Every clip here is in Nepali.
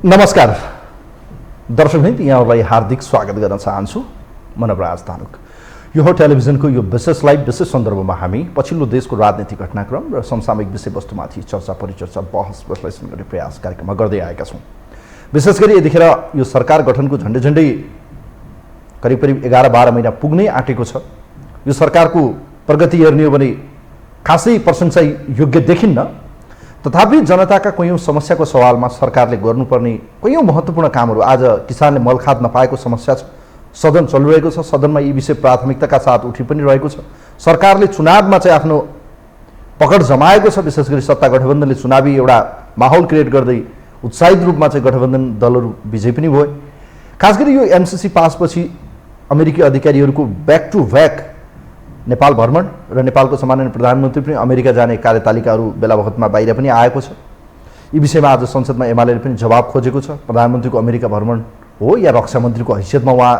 नमस्कार दर्शकवृन्द, यहाँहरूलाई हार्दिक स्वागत गर्न चाहन्छु। म नवराज तानुक। यो टेलिभिजनको यो विशेष लाइभ विशेष सन्दर्भमा हामी पछिल्लो देशको राजनीतिक घटनाक्रम र समसामयिक विषयवस्तुमाथि चर्चा परिचर्चा बहस विश्लेषण गर्ने प्रयास कार्यक्रममा गर्दै आएका छौँ। विशेष गरी यतिखेर यो सरकार गठनको झन्डै करिब 11-12 महिना पुग्नै आँटेको छ। यो सरकारको प्रगति हेर्ने हो भने खासै प्रशंसा योग्य देखिन्न। तथापि जनताका कयौं समस्याको सवालमा सरकारले गर्नुपर्ने कयौं महत्त्वपूर्ण कामहरू, आज किसानले मलखाद नपाएको समस्या छ, सदन चलिरहेको छ, सदनमा यी विषय प्राथमिकताका साथ उठि पनि रहेको छ। सरकारले चुनावमा चाहिँ आफ्नो पकड जमाएको छ। विशेष गरी सत्ता गठबन्धनले चुनावी एउटा माहौल क्रिएट गर्दै उत्साहित रूपमा चाहिँ गठबन्धन दलहरू विजय पनि भए। खास गरी यो एमसीसी पासपछि अमेरिकी अधिकारीहरूको ब्याक टु ब्याक नेपाल भ्रमण र नेपालको सम्माननीय प्रधानमन्त्री पनि अमेरिका जाने कार्यतालिकाहरू बेला बखतमा बाहिर पनि आएको छ। यी विषयमा आज संसदमा एमाले पनि जवाब खोजेको छ। प्रधानमन्त्रीको अमेरिका भ्रमण हो या रक्षा मन्त्रीको हैसियतमा उहाँ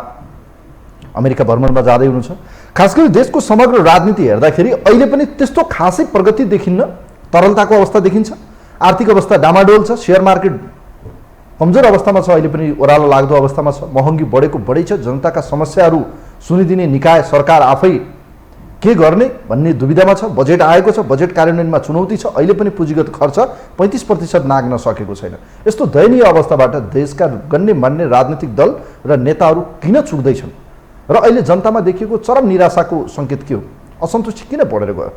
अमेरिका भ्रमणमा जाँदै हुनुहुन्छ। खास गरी देशको समग्र राजनीति हेर्दाखेरि अहिले पनि त्यस्तो खासै प्रगति देखिन्न। तरलताको अवस्था देखिन्छ, आर्थिक अवस्था डामाडोल छ, सेयर मार्केट कमजोर अवस्थामा छ, अहिले पनि ओह्रालो लाग्दो अवस्थामा छ, महँगी बढेको बढी छ, जनताका समस्याहरू सुनिदिने निकाय सरकार आफै के गर्ने भन्ने दुविधामा छ। बजेट आएको छ, बजेट कार्यान्वयनमा चुनौती छ, अहिले पनि पुँजीगत खर्च 35% नाग्न सकेको छैन। यस्तो दयनीय अवस्थाबाट देशका गण्यमान्य राजनीतिक दल र नेताहरू किन चुक्दैछन् र अहिले जनतामा देखिएको चरम निराशाको सङ्केत के हो? असन्तुष्टि किन बढेर गयो?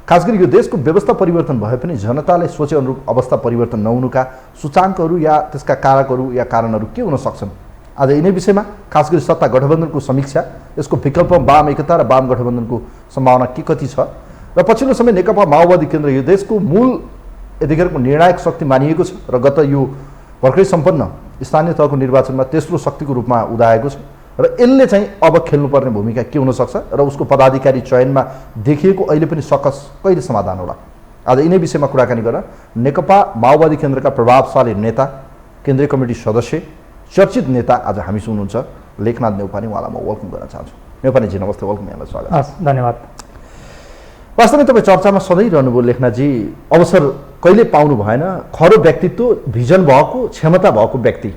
खास गरी यो देशको व्यवस्था परिवर्तन भए पनि जनताले सोचे अनुरूप अवस्था परिवर्तन नहुनुका सूचाङ्कहरू या त्यसका कारकहरू या कारणहरू के हुन सक्छन्? आज यिनै विषयमा खास गरी सत्ता गठबन्धनको समीक्षा, यसको विकल्प वाम एकता र वाम गठबन्धनको सम्भावना के कति छ र पछिल्लो समय नेकपा माओवादी केन्द्र यो देशको मूल यतिखेरको निर्णायक शक्ति मानिएको छ र गत यो भर्खरै सम्पन्न स्थानीय तहको निर्वाचनमा तेस्रो शक्तिको रूपमा उदाएको छ र यसले चाहिँ अब खेल्नुपर्ने भूमिका के हुन सक्छ र उसको पदाधिकारी चयनमा देखिएको अहिले पनि सकस कहिले समाधान होला? आज यिनै विषयमा कुराकानी गर्न नेकपा माओवादी केन्द्रका प्रभावशाली नेता, केन्द्रीय कमिटी सदस्य, चर्चित नेता आज हामीसँग हुनुहुन्छ लेखनाथ नेउपाने। उहाँलाई म वेलकम गर्न चाहन्छु। नेउपानेजी नमस्ते, वेलकम, यहाँलाई स्वागत। हस्, धन्यवाद। वास्तवमै तपाईँ चर्चामा सधैँ रहनुभयो लेखनाथजी। अवसर कहिले पाउनु भएन। खरो व्यक्तित्व, भिजन भएको, क्षमता भएको व्यक्ति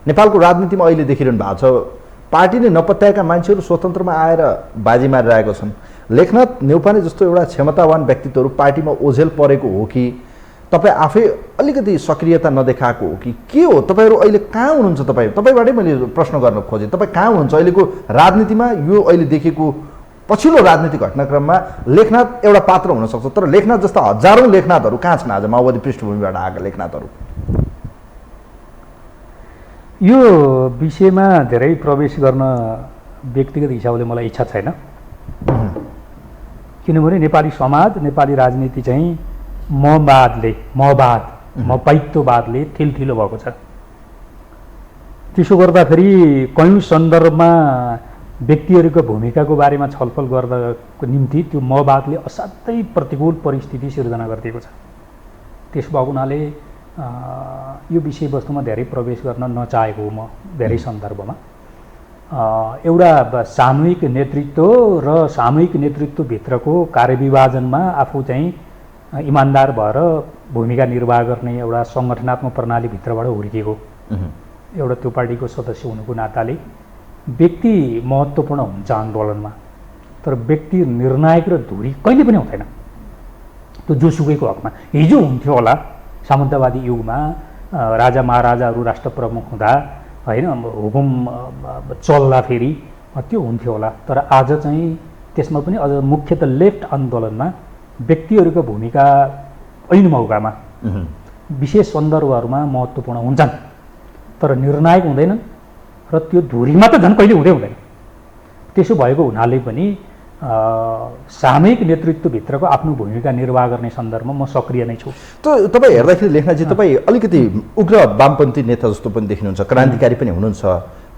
नेपालको राजनीतिमा अहिले देखिरहनु भएको छ। पार्टीले नपत्याएका मान्छेहरू स्वतन्त्रमा आएर बाजी मारिरहेका छन्। लेखनाथ नेउपाने जस्तो एउटा क्षमतावान व्यक्तित्वहरू पार्टीमा ओझेल परेको हो कि तपाईँ आफै अलिकति सक्रियता नदेखाएको हो कि के हो? तपाईँहरू अहिले कहाँ हुनुहुन्छ? तपाईँबाटै मैले प्रश्न गर्न खोजेँ। तपाईँ कहाँ हुनुहुन्छ अहिलेको राजनीतिमा? यो अहिले देखेको पछिल्लो राजनीतिक घटनाक्रममा लेखनाथ एउटा पात्र हुनसक्छ, तर लेखनाथ जस्ता हजारौँ लेखनाथहरू कहाँ छन् आज माओवादी पृष्ठभूमिबाट आएका लेखनाथहरू? यो विषयमा धेरै प्रवेश गर्न व्यक्तिगत हिसाबले मलाई इच्छा छैन। किनभने नेपाली समाज, नेपाली राजनीति चाहिँ मपाइत्ववादले ठिलठिलो भएको छ। त्यसो गर्दाखेरि कयौं सन्दर्भमा व्यक्तिहरूको भूमिकाको बारेमा छलफल गर्नको निम्ति त्यो मवादले असाध्यै प्रतिकूल परिस्थिति सिर्जना गरिदिएको छ। त्यस भएको हुनाले यो विषयवस्तुमा धेरै प्रवेश गर्न नचाहेको म धेरै सन्दर्भमा। एउटा सामूहिक नेतृत्व र सामूहिक नेतृत्वभित्रको कार्यविभाजनमा आफू चाहिँ इमान्दार भएर भूमिका निर्वाह गर्ने एउटा सङ्गठनात्मक प्रणालीभित्रबाट हुर्किएको एउटा त्यो पार्टीको सदस्य हुनुको नाताले व्यक्ति महत्त्वपूर्ण हुन्छ आन्दोलनमा, तर व्यक्ति निर्णायक र धुरी कहिले पनि हुँदैन। त्यो जोसुकैको हकमा हिजो हुन्थ्यो होला, सामन्तवादी युगमा राजा महाराजाहरू राष्ट्र प्रमुख हुँदा होइन, हुकुम चल्दा फेरि त्यो हुन्थ्यो होला। तर आज चाहिँ त्यसमा पनि अझ मुख्यतः लेफ्ट आन्दोलनमा व्यक्तिहरूको भूमिका ऐन मौकामा विशेष सन्दर्भहरूमा महत्त्वपूर्ण हुन्छन्, तर निर्णायक हुँदैनन् र त्यो धुरीमा त झन् कहिले हुँदैन। त्यसो भएको हुनाले पनि सामूहिक नेतृत्वभित्रको आफ्नो भूमिका निर्वाह गर्ने सन्दर्भमा म सक्रिय नै छु। तपाईँ हेर्दाखेरि लेखनाथजी तपाईँ अलिकति उग्र वामपन्थी नेता जस्तो पनि देखिनुहुन्छ, क्रान्तिकारी पनि हुनुहुन्छ।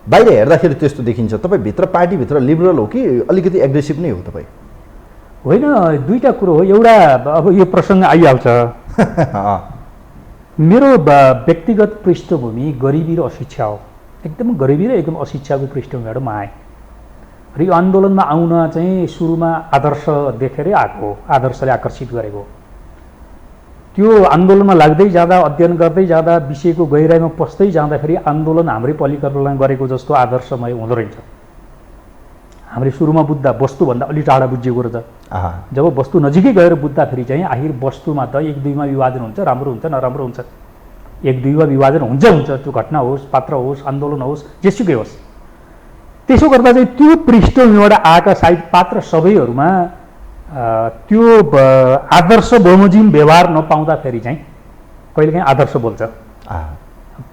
बाहिर हेर्दाखेरि त्यस्तो देखिन्छ। तपाईँ भित्र पार्टीभित्र लिबरल हो कि अलिकति एग्रेसिभ नै हो तपाईँ? होइन, दुईटा कुरो हो। एउटा अब यो प्रसङ्ग आइहाल्छ। मेरो व्यक्तिगत पृष्ठभूमि गरिबी र अशिक्षा हो। एकदम गरिबी र एकदम अशिक्षाको पृष्ठभूमिबाट म आएँ र यो आन्दोलनमा आउन चाहिँ सुरुमा आदर्श देखेरै आएको हो, आदर्शले आकर्षित गरेको। त्यो आन्दोलनमा लाग्दै जाँदा, अध्ययन गर्दै जाँदा, विषयको गहिराइमा पस्दै जाँदाखेरि आन्दोलन हाम्रै परिकल्पना गरेको जस्तो आदर्शमय हुँदो रहेछ। हामीले सुरुमा बुझ्दा वस्तुभन्दा अलि टाढा बुझिएको रहेछ। जब वस्तु नजिकै गएर बुझ्दाखेरि चाहिँ आखिर वस्तुमा त 1-2मा विभाजन हुन्छ, राम्रो हुन्छ, नराम्रो हुन्छ। 1-2मा विभाजन हुन्छ, त्यो घटना होस्, पात्र होस्, आन्दोलन होस्, जेसुकै होस्। त्यसो गर्दा चाहिँ त्यो पृष्ठभूमिबाट आएका साहित्य पात्र सबैहरूमा त्यो आदर्श बमोजिम व्यवहार नपाउँदाखेरि चाहिँ कहिलेकाहीँ आदर्श बोल्छ।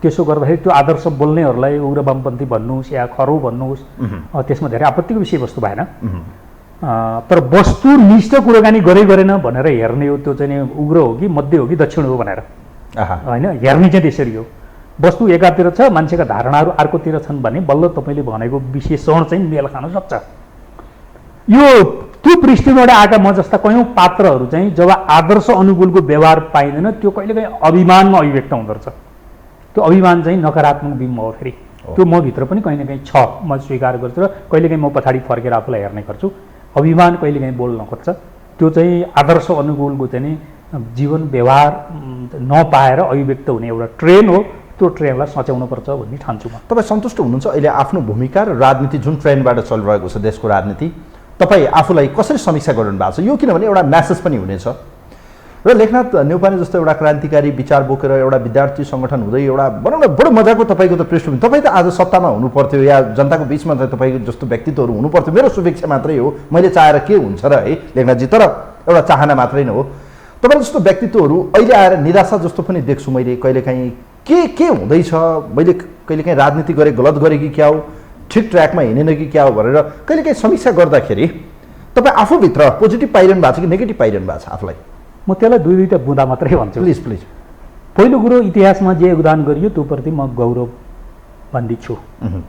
त्यसो गर्दाखेरि त्यो आदर्श बोल्नेहरूलाई उग्र वामपन्थी भन्नुहोस् या खरो भन्नुहोस्, त्यसमा धेरै आपत्तिको विषयवस्तु भएन। तर वस्तुनिष्ठ कुराकानी गरेन भनेर हेर्ने हो, त्यो चाहिँ उग्र हो कि मध्य हो कि दक्षिण हो भनेर होइन, हेर्ने चाहिँ त्यसरी हो। वस्तु एकातिर छ, मान्छेका धारणाहरू अर्कोतिर छन् भने बल्ल तपाईँले भनेको विशेषण चाहिँ मेल खान सक्छ। यो त्यो पृष्ठबाट आएका म जस्ता कयौँ पात्रहरू चाहिँ जब आदर्श अनुकूलको व्यवहार पाइँदैन, त्यो कहिलेकाहीँ अभिमानमा अभिव्यक्त हुँदो रहेछ। त्यो अभिमान चाहिँ नकारात्मक बिम्ब हो। फेरि त्यो म भित्र पनि कहीँ न कहीँ छ, म स्वीकार गर्छु र कहिलेकाहीँ म पछाडि फर्केर आफूलाई हेर्ने गर्छु। अभिमान कहिलेकाहीँ बोल्न खोज्छ। त्यो चाहिँ आदर्श अनुकूलको चाहिँ जीवन व्यवहार नपाएर अभिव्यक्त हुने एउटा ट्रेन हो। त्यो ट्रेनलाई सच्याउनुपर्छ भन्ने ठान्छु म। तपाईँ सन्तुष्ट हुनुहुन्छ अहिले आफ्नो भूमिका र राजनीति जुन ट्रेन्डबाट चलिरहेको छ देशको राजनीति? तपाईँ आफूलाई कसरी समीक्षा गरिरहनु भएको छ यो? किनभने एउटा म्यासेज पनि हुनेछ र लेखनाथ न्यौपाने जस्तो एउटा क्रान्तिकारी विचार बोकेर एउटा विद्यार्थी सङ्गठन हुँदै एउटा भनौँ न बडो मजाको तपाईँको त पृष्ठभूमि, तपाईँ त आज सत्तामा हुनु पर्थ्यो या जनताको बिचमा चाहिँ तपाईँको जस्तो व्यक्तित्वहरू हुनु पर्थ्यो। मेरो शुभेच्छा मात्रै हो, मैले चाहेर के हुन्छ र है लेखनाथजी, तर एउटा चाहना मात्रै नै हो। तपाईँ जस्तो व्यक्तित्वहरू अहिले आएर निराशा जस्तो पनि देख्छु मैले कहिलेकाहीँ। के हुँदैछ, मैले कहिलेकाहीँ राजनीति गरेँ, गलत गरेँ कि क्या हो, ठिक ट्र्याकमा हिँडेन कि क्या हो भनेर कहिलेकाहीँ समीक्षा गर्दाखेरि तपाईँ आफूभित्र पोजिटिभ पाइरहनु भएको छ कि नेगेटिभ पाइरहनु भएको छ आफूलाई? म त्यसलाई दुईवटा बुँदा मात्रै भन्छु। प्लिज। पहिलो कुरो, इतिहासमा जे योगदान गरियो त्योप्रति म गौरवन्वित छु।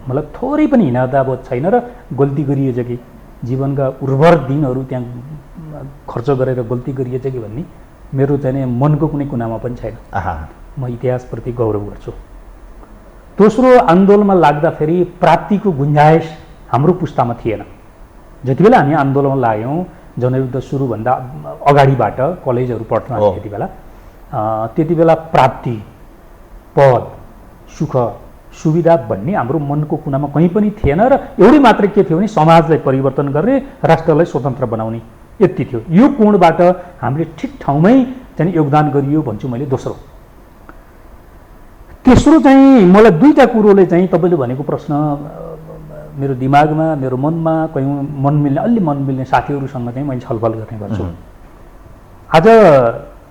मलाई थोरै पनि हिनादाबोध छैन र गल्ती गरिएछ कि जीवनका उर्वर दिनहरू त्यहाँ खर्च गरेर गल्ती गरिएछ कि भन्ने मेरो चाहिँ मनको कुनै कुनामा पनि छैन। म इतिहासप्रति गौरव गर्छु। दोस्रो, आन्दोलनमा लाग्दाखेरि प्राप्तिको गुन्जाइस हाम्रो पुस्तामा थिएन। जति बेला हामी आन्दोलनमा लाग्यौँ जनयुद्ध सुरुभन्दा अगाडिबाट कलेजहरू पढ्थ्यौँ त्यति बेला प्राप्ति, पद, सुख, सुविधा भन्ने हाम्रो मनको कुनामा कहीँ पनि थिएन र एउटै मात्रै के थियो भने समाजलाई परिवर्तन गर्ने, राष्ट्रलाई स्वतन्त्र बनाउने, यति थियो। यो कोणबाट हामीले ठिक ठाउँमै चाहिँ योगदान गरियो भन्छु मैले। तेस्रो चाहिँ मलाई दुईवटा कुरोले चाहिँ तपाईँले भनेको प्रश्न मेरो दिमागमा, मेरो मनमा अलि मन मिल्ने साथीहरूसँग चाहिँ मैले छलफल गर्ने गर्छु। आज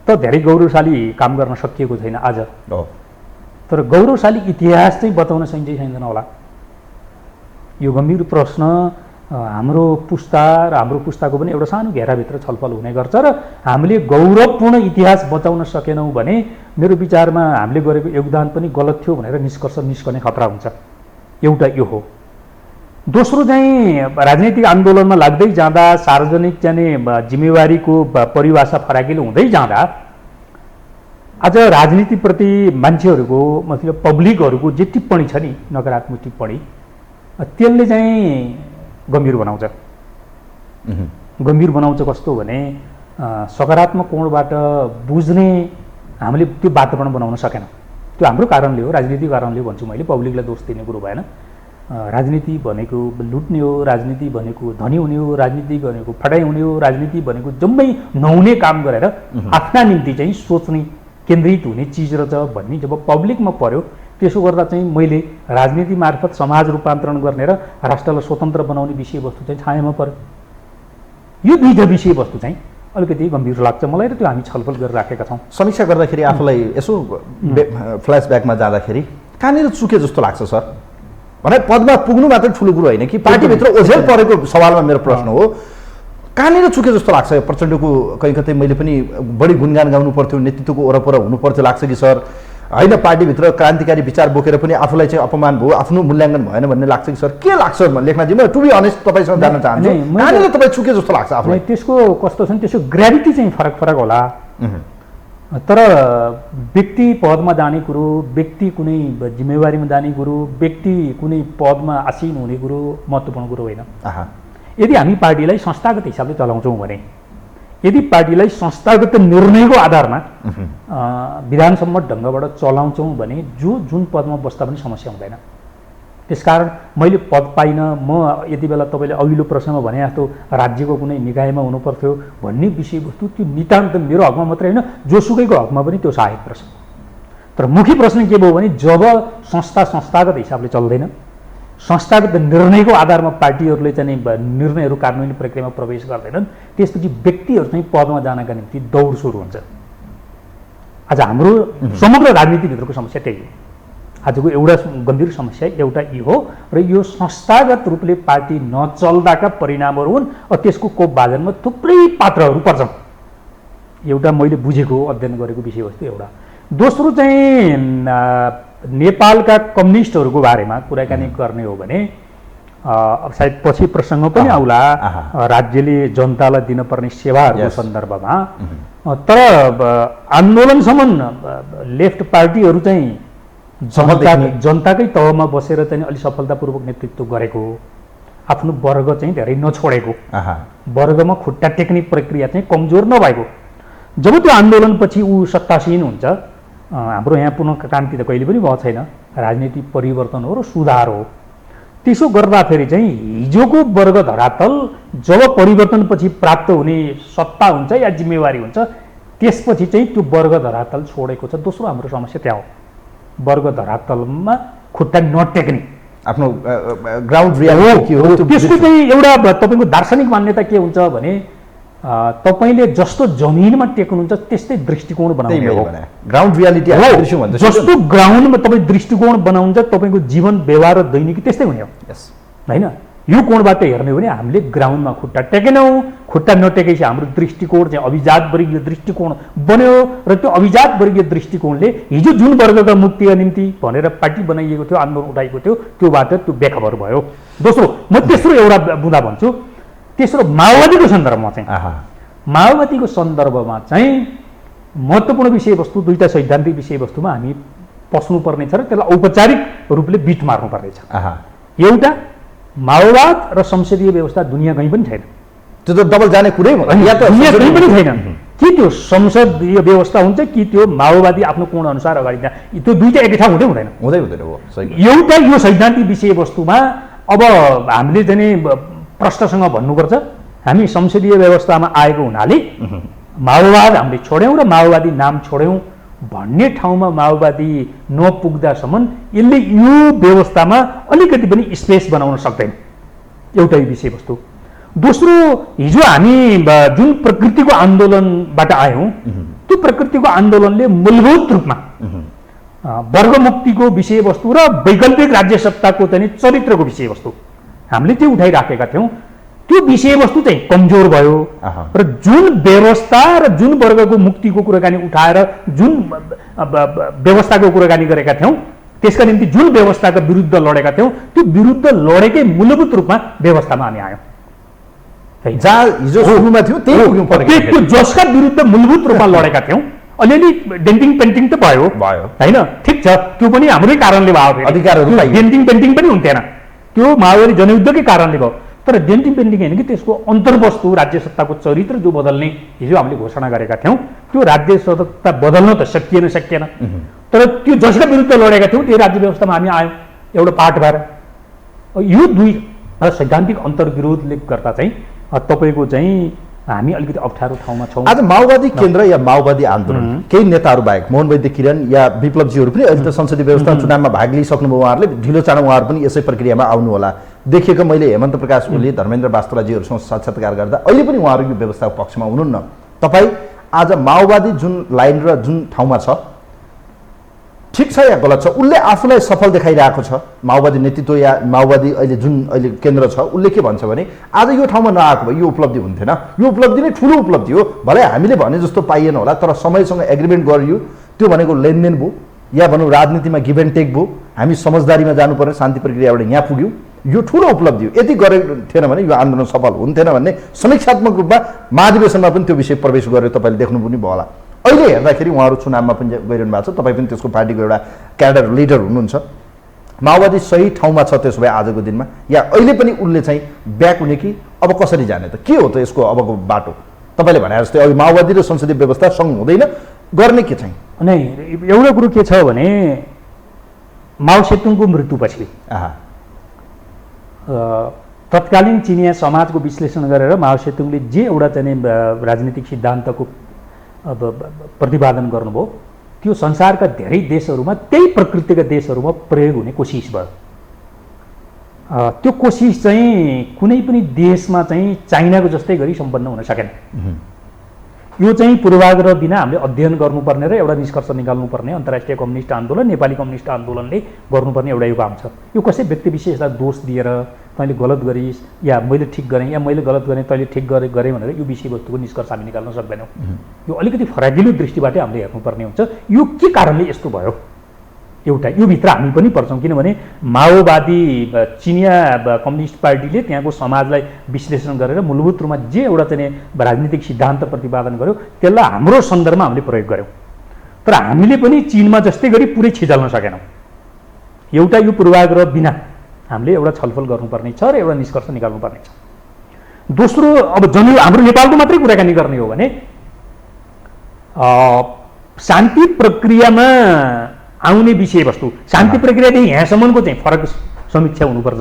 त धेरै गौरवशाली काम गर्न सकिएको छैन आज, तर गौरवशाली इतिहास चाहिँ बचाउन सकिन्छ कि छैन होला, यो गम्भीर प्रश्न हाम्रो पुस्ता र हाम्रो पुस्ताको पनि एउटा सानो घेराभित्र छलफल हुने गर्छ। र हामीले गौरवपूर्ण इतिहास बचाउन सकेनौँ भने मेरो विचारमा हामीले गरेको योगदान पनि गलत थियो भनेर निष्कर्ष निस्कने खतरा हुन्छ। एउटा यो हो। दोस्रो चाहिँ राजनीतिक आन्दोलनमा लाग्दै जाँदा सार्वजनिक चाहिँ जिम्मेवारीको परिभाषा फराकिलो हुँदै जाँदा आज राजनीतिप्रति मान्छेहरूको मतलब पब्लिकहरूको जे टिप्पणी छ नि, नकारात्मक टिप्पणी, त्यसले चाहिँ गम्भीर बनाउँछ। गम्भीर बनाउँछ कस्तो भने सकारात्मक कोणबाट बुझ्ने हामीले त्यो वातावरण बनाउन सकेनौँ। त्यो हाम्रो कारणले हो, राजनीतिक कारणले भन्छु मैले, पब्लिकलाई दोष दिने कुरो भएन। राजनीति भनेको लुट्ने हो, राजनीति भनेको धनी हुने हो, राजनीति भनेको फटाइ हुने हो, राजनीति भनेको जम्मै नहुने काम गरेर आफ्ना निम्ति चाहिँ सोच्ने, केन्द्रित हुने चिज रहेछ भन्ने जब पब्लिकमा पर्यो, त्यसो गर्दा चाहिँ मैले राजनीति मार्फत समाज रूपान्तरण गर्ने र राष्ट्रलाई स्वतन्त्र बनाउने विषयवस्तु चाहिँ छायामा पर्यो। यो दुईटा विषयवस्तु चाहिँ अलिकति गम्भीर लाग्छ मलाई र त्यो हामी छलफल गरेर राखेका छौँ। समीक्षा गर्दाखेरि आफूलाई यसो फ्ल्यासब्याकमा जाँदाखेरि कहाँनिर चुके जस्तो लाग्छ सर? भने पदमा पुग्नु मात्रै ठुलो कुरो होइन कि पार्टीभित्र ओझेल परेको सवालमा मेरो प्रश्न हो, कहाँनिर चुके जस्तो लाग्छ? प्रचण्डको कहीँ कतै मैले पनि बढी गुणगान गाउनु पर्थ्यो, नेतृत्वको वरपर हुनु पर्थ्यो लाग्छ कि सर? होइन, पार्टीभित्र क्रान्तिकारी विचार बोकेर पनि आफूलाई चाहिँ अपमान भयो, आफ्नो मूल्याङ्कन भएन भन्ने लाग्छ कि सर? के लाग्छ लेखनाथजी? म टु बी अनेस्ट तपाईँसँग जान्न चाहन्छु, कहाँनिर तपाईँ चुके जस्तो लाग्छ आफूलाई? त्यसको कस्तो छ नि, त्यसको ग्रेभिटी चाहिँ फरक होला। तर व्यक्ति पदमा जाने कुरो, व्यक्ति कुनै जिम्मेवारीमा जाने कुरो, व्यक्ति कुनै पदमा आसीन हुने कुरो महत्त्वपूर्ण कुरो होइन। यदि हामी पार्टीलाई संस्थागत हिसाबले चलाउँछौँ भने, यदि पार्टीलाई संस्थागत निर्णयको आधारमा विधानसम्म ढङ्गबाट चलाउँछौँ भने जुन पदमा बस्दा पनि समस्या हुँदैन। त्यसकारण मैले पद पाइनँ, म यति बेला तपाईँले अघिल्लो प्रश्नमा भने जस्तो राज्यको कुनै निकायमा हुनुपर्थ्यो भन्ने विषयवस्तु त्यो नितान्त मेरो हकमा मात्रै होइन, जोसुकैको हकमा पनि त्यो सहायक प्रश्न। तर मुख्य प्रश्न के भयो भने जब संस्थागत हिसाबले चल्दैन, संस्थागत निर्णयको आधारमा पार्टीहरूले चाहिँ निर्णयहरू कार्यान्वयन प्रक्रियामा प्रवेश गर्दैनन्, त्यसपछि व्यक्तिहरू चाहिँ पदमा जानका निम्ति दौड सुरु हुन्छ। आज हाम्रो समग्र राजनीतिभित्रको समस्या त्यही हो। आजको एउटा गम्भीर समस्या एउटा यी हो र यो संस्थागत रूपले पार्टी नचल्दाका परिणामहरू हुन्। त्यसको कोपभाजनमा थुप्रै पात्रहरू पर्छन्। एउटा मैले बुझेको अध्ययन गरेको विषयवस्तु एउटा। दोस्रो चाहिँ नेपालका कम्युनिस्टहरूको बारेमा कुराकानी गर्ने हो भने अब सायद पछि प्रसङ्ग पनि आउला राज्यले जनतालाई दिनुपर्ने सेवाहरूको सन्दर्भमा। तर आन्दोलनसम्म लेफ्ट पार्टीहरू चाहिँ जनताकै तहमा बसेर चाहिँ अलि सफलतापूर्वक नेतृत्व गरेको, आफ्नो वर्ग चाहिँ धेरै नछोडेको, वर्गमा खुट्टा टेक्ने प्रक्रिया चाहिँ कमजोर नभएको। जब त्यो आन्दोलनपछि ऊ सत्तासीन हुन्छ, हाम्रो यहाँ पुनः क्रान्ति त कहिले पनि भएको छैन, राजनीति परिवर्तन हो र सुधार हो। त्यसो गर्दाखेरि चाहिँ हिजोको वर्ग धरातल जब परिवर्तनपछि प्राप्त हुने सत्ता हुन्छ या जिम्मेवारी हुन्छ, त्यसपछि चाहिँ त्यो वर्ग धरातल छोडेको छ। दोस्रो हाम्रो समस्या त्यहाँ हो, वर्ग धरातलमा खुट्टा नटेक्ने आफ्नो ग्राउन्ड रियालिटी हो। त्यसको चाहिँ एउटा तपाईँको दार्शनिक मान्यता के हुन्छ भने तपाईँले जस्तो जमिनमा टेक्नुहुन्छ त्यस्तै दृष्टिकोण बनाउने हो। ग्राउन्ड रियालिटी जस्तो ग्राउन्डमा तपाईँ दृष्टिकोण बनाउँछ, तपाईँको जीवन व्यवहार र दैनिकी त्यस्तै हुने हो होइन। यो कोणबाट हेर्ने हो भने हामीले ग्राउन्डमा खुट्टा टेकेनौँ, खुट्टा नटेकेपछि हाम्रो दृष्टिकोण चाहिँ अभिजात वर्गीय दृष्टिकोण बन्यो र त्यो अभिजात वर्गीय दृष्टिकोणले हिजो जुन वर्गका मुक्तिका निम्ति भनेर पार्टी बनाइएको थियो, आन्दोलन उठाएको थियो, त्योबाट त्यो बेखबर भयो। दोस्रो म तेस्रो एउटा बुँदा भन्छु, तेस्रो माओवादीको सन्दर्भमा चाहिँ माओवादीको सन्दर्भमा चाहिँ महत्त्वपूर्ण विषयवस्तु दुईवटा सैद्धान्तिक विषयवस्तुमा हामी पस्नुपर्ने छ र त्यसलाई औपचारिक रूपले बिट मार्नुपर्नेछ। एउटा माओवाद र संसदीय व्यवस्था दुनियाँ कहीँ पनि छैन, त्यो त डबल जाने कुरै दुनियाँ कहीँ पनि छैन। कि त्यो संसदीय व्यवस्था हुन्छ कि त्यो माओवादी आफ्नो कोण अनुसार अगाडि जान्छ, त्यो दुईटा एकै ठाउँ हुँदैन। एउटा यो सैद्धान्तिक विषयवस्तुमा अब हामीले चाहिँ प्रश्नसँग भन्नुपर्छ, हामी संसदीय व्यवस्थामा आएको हुनाले माओवाद हामीले छोड्यौँ र माओवादी नाम छोड्यौँ भन्ने ठाउँमा माओवादी नपुग्दासम्म यसले यो व्यवस्थामा अलिकति पनि स्पेस बनाउन सक्दैन। एउटा विषयवस्तु। दोस्रो, हिजो हामी जुन प्रकृतिको आन्दोलनबाट आयौँ, त्यो प्रकृतिको आन्दोलनले मूलभूत रूपमा वर्गमुक्तिको विषयवस्तु र वैकल्पिक राज्य सत्ताको चाहिँ चरित्रको विषयवस्तु हामीले त्यो उठाइराखेका थियौँ। त्यो विषयवस्तु चाहिँ कमजोर भयो र जुन व्यवस्था र जुन वर्गको मुक्तिको कुराकानी उठाएर जुन व्यवस्थाको कुराकानी गरेका थियौँ, त्यसका निम्ति जुन व्यवस्थाका विरुद्ध लडेका थियौँ, त्यो विरुद्ध लडेकै मूलभूत रूपमा व्यवस्थामा हामी आयौँ। जहाँ हिजो सुरुमा थियो त्यो जसका विरुद्ध मूलभूत रूपमा लडेका थियौँ, अलिअलि डेन्टिङ पेन्टिङ त भयो होइन, ठिक छ, त्यो पनि हाम्रै कारणले भयो। डेन्टिङ पेन्टिङ पनि हुन्थेन, त्यो माओवादी जनयुद्धकै कारणले भयो। तर डेन्टिङ पेन्टिङ होइन कि त्यसको अन्तर्वस्तु राज्य सत्ताको चरित्र जो बदल्ने हिजो हामीले घोषणा गरेका थियौँ, त्यो राज्य सत्ता बदल्न त सकिएन। तर त्यो जसका विरुद्ध लडेका थियौँ त्यो राज्य व्यवस्थामा हामी आयौँ एउटा पाठ भएर। यो दुई सैद्धान्तिक अन्तर्विरोधले गर्दा चाहिँ तपाईँको चाहिँ हामी अलिकति अप्ठ्यारो ठाउँमा छौँ। आज माओवादी केन्द्र या माओवादी आन्दोलन केही नेताहरू बाहेक मोहन वैद्य किरण या विप्लवजीहरू पनि अहिले त संसदीय व्यवस्था चुनावमा भाग लिइसक्नुभयो, उहाँहरूले ढिलो चाँडो उहाँहरू पनि यसै प्रक्रियामा आउनु होला। देखिएको मैले हेमन्त प्रकाश ओली, धर्मेन्द्र वास्तोलाजीहरूसँग साक्षात्कार गर्दा अहिले पनि उहाँहरू यो व्यवस्थाको पक्षमा हुनुहुन्न। तपाईँ आज माओवादी जुन लाइन र जुन ठाउँमा छ ठिक छ या गलत छ, उसले आफूलाई सफल देखाइरहेको छ, माओवादी नेतृत्व या माओवादी अहिले जुन अहिले केन्द्र छ उसले के भन्छ भने आज यो ठाउँमा नआएको भए यो उपलब्धि हुन्थेन, यो उपलब्धि नै ठुलो उपलब्धि हो, भले हामीले भने जस्तो पाइएन होला तर समयसँग एग्रिमेन्ट गरियो, त्यो भनेको लेनदेन भयो या भनौँ राजनीतिमा गिभ एन्ड टेक भयो, हामी समझदारीमा जानुपर्ने शान्ति प्रक्रियाबाट यहाँ पुग्यौँ, यो ठुलो उपलब्धि हो। यति गरेको थिएन भने यो आन्दोलन सफल हुन्थेन भन्ने समीक्षात्मक रूपमा महाधिवेशनमा पनि त्यो विषय प्रवेश गरेर तपाईँले देख्नु पनि भयो होला। अहिले हेर्दाखेरि उहाँहरू चुनावमा पनि गइरहनु भएको छ, तपाईँ पनि त्यसको पार्टीको एउटा क्याडर लिडर हुनुहुन्छ। माओवादी सही ठाउँमा छ त्यसो भए आजको दिनमा, या अहिले पनि उसले चाहिँ ब्याक हुने कि अब कसरी जाने त, के हो त यसको अबको बाटो? तपाईँले भने जस्तै अघि माओवादी र संसदीय व्यवस्था सँग हुँदैन गर्ने के चाहिँ? नै एउटा कुरो के छ भने माओ सेतुङको मृत्युपछि तत्कालीन चिनिया समाजको विश्लेषण गरेर माओ सेतुङले जे एउटा चाहिँ राजनीतिक सिद्धान्तको प्रतिपादन गर्नुभयो त्यो संसारका धेरै देशहरूमा त्यही प्रकृतिका देशहरूमा प्रयोग हुने कोसिस भयो। त्यो कोसिस चाहिँ कुनै पनि देशमा चाहिँ चाइनाको जस्तै गरी सम्पन्न हुन सकेन। यो चाहिँ पूर्वाग्रह बिना हामीले अध्ययन गर्नुपर्ने र एउटा निष्कर्ष निकाल्नुपर्ने अन्तर्राष्ट्रिय कम्युनिस्ट आन्दोलन नेपाली कम्युनिस्ट आन्दोलनले गर्नुपर्ने एउटा यो काम छ। यो कसै व्यक्ति विशेषलाई दोष दिएर तैँले गलत गरिस् या मैले ठिक गरेँ या मैले गलत गरेँ तैँले ठिक गरेँ भनेर यो विषयवस्तुको निष्कर्ष हामी निकाल्न सक्दैनौँ। यो अलिकति फराकिलो दृष्टिबाटै हामीले हेर्नुपर्ने हुन्छ यो के कारणले यस्तो भयो। एउटा यो भित्र हामी पनि पर्छौँ किनभने माओवादी चिनिया कम्युनिस्ट पार्टीले त्यहाँको समाजलाई विश्लेषण गरेर मूलभूत रूपमा जे एउटा चाहिँ राजनीतिक सिद्धान्त प्रतिपादन गर्यो त्यसलाई हाम्रो सन्दर्भमा हामीले प्रयोग गऱ्यौँ। तर हामीले पनि चिनमा जस्तै गरी पुरै छिजाल्न सकेनौँ। एउटा यो पूर्वाग्रह बिना हामीले एउटा छलफल गर्नुपर्ने छ र एउटा निष्कर्ष निकाल्नुपर्ने छ। दोस्रो अब हाम्रो नेपालको मात्रै कुराकानी गर्ने हो भने शान्ति प्रक्रियामा आउने विषयवस्तु शान्ति प्रक्रियादेखि यहाँसम्मको चाहिँ फरक समीक्षा हुनुपर्छ।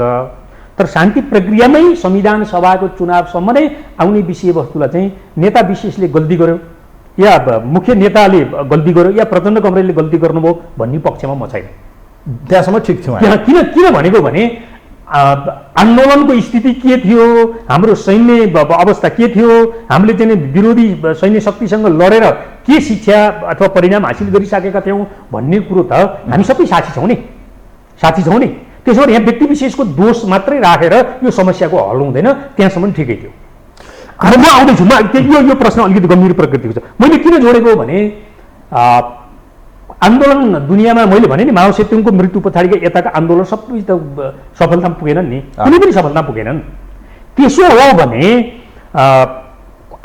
तर शान्ति प्रक्रियामै संविधान सभाको चुनावसम्म नै आउने विषयवस्तुलाई चाहिँ नेता विशेषले गल्ती गर्यो या मुख्य नेताले गल्ती गर्यो या प्रचण्ड कमरेलले गल्ती गर्नुभयो भन्ने पक्षमा म छैन। त्यहाँसम्म ठिक थियो। किन भनेको भने आन्दोलनको स्थिति के थियो, हाम्रो सैन्य अवस्था के थियो, हामीले चाहिँ विरोधी सैन्य शक्तिसँग लडेर के शिक्षा अथवा परिणाम हासिल गरिसकेका थियौँ भन्ने कुरो त हामी सबै साथी छौँ नि। त्यसो भए यहाँ व्यक्ति विशेषको दोष मात्रै राखेर यो समस्याको हल हुँदैन। त्यहाँसम्म ठिकै थियो। अब म आउँदैछु। यो प्रश्न अलिकति गम्भीर प्रकृतिको छ। मैले किन जोडेको भने आन्दोलन दुनियाँमा मैले भने नि माओ सेतुङको मृत्यु पछाडिका यताका आन्दोलन सबै त सफलता पुगेनन् नि, कुनै पनि सफलता पुगेनन्। त्यसो हो भने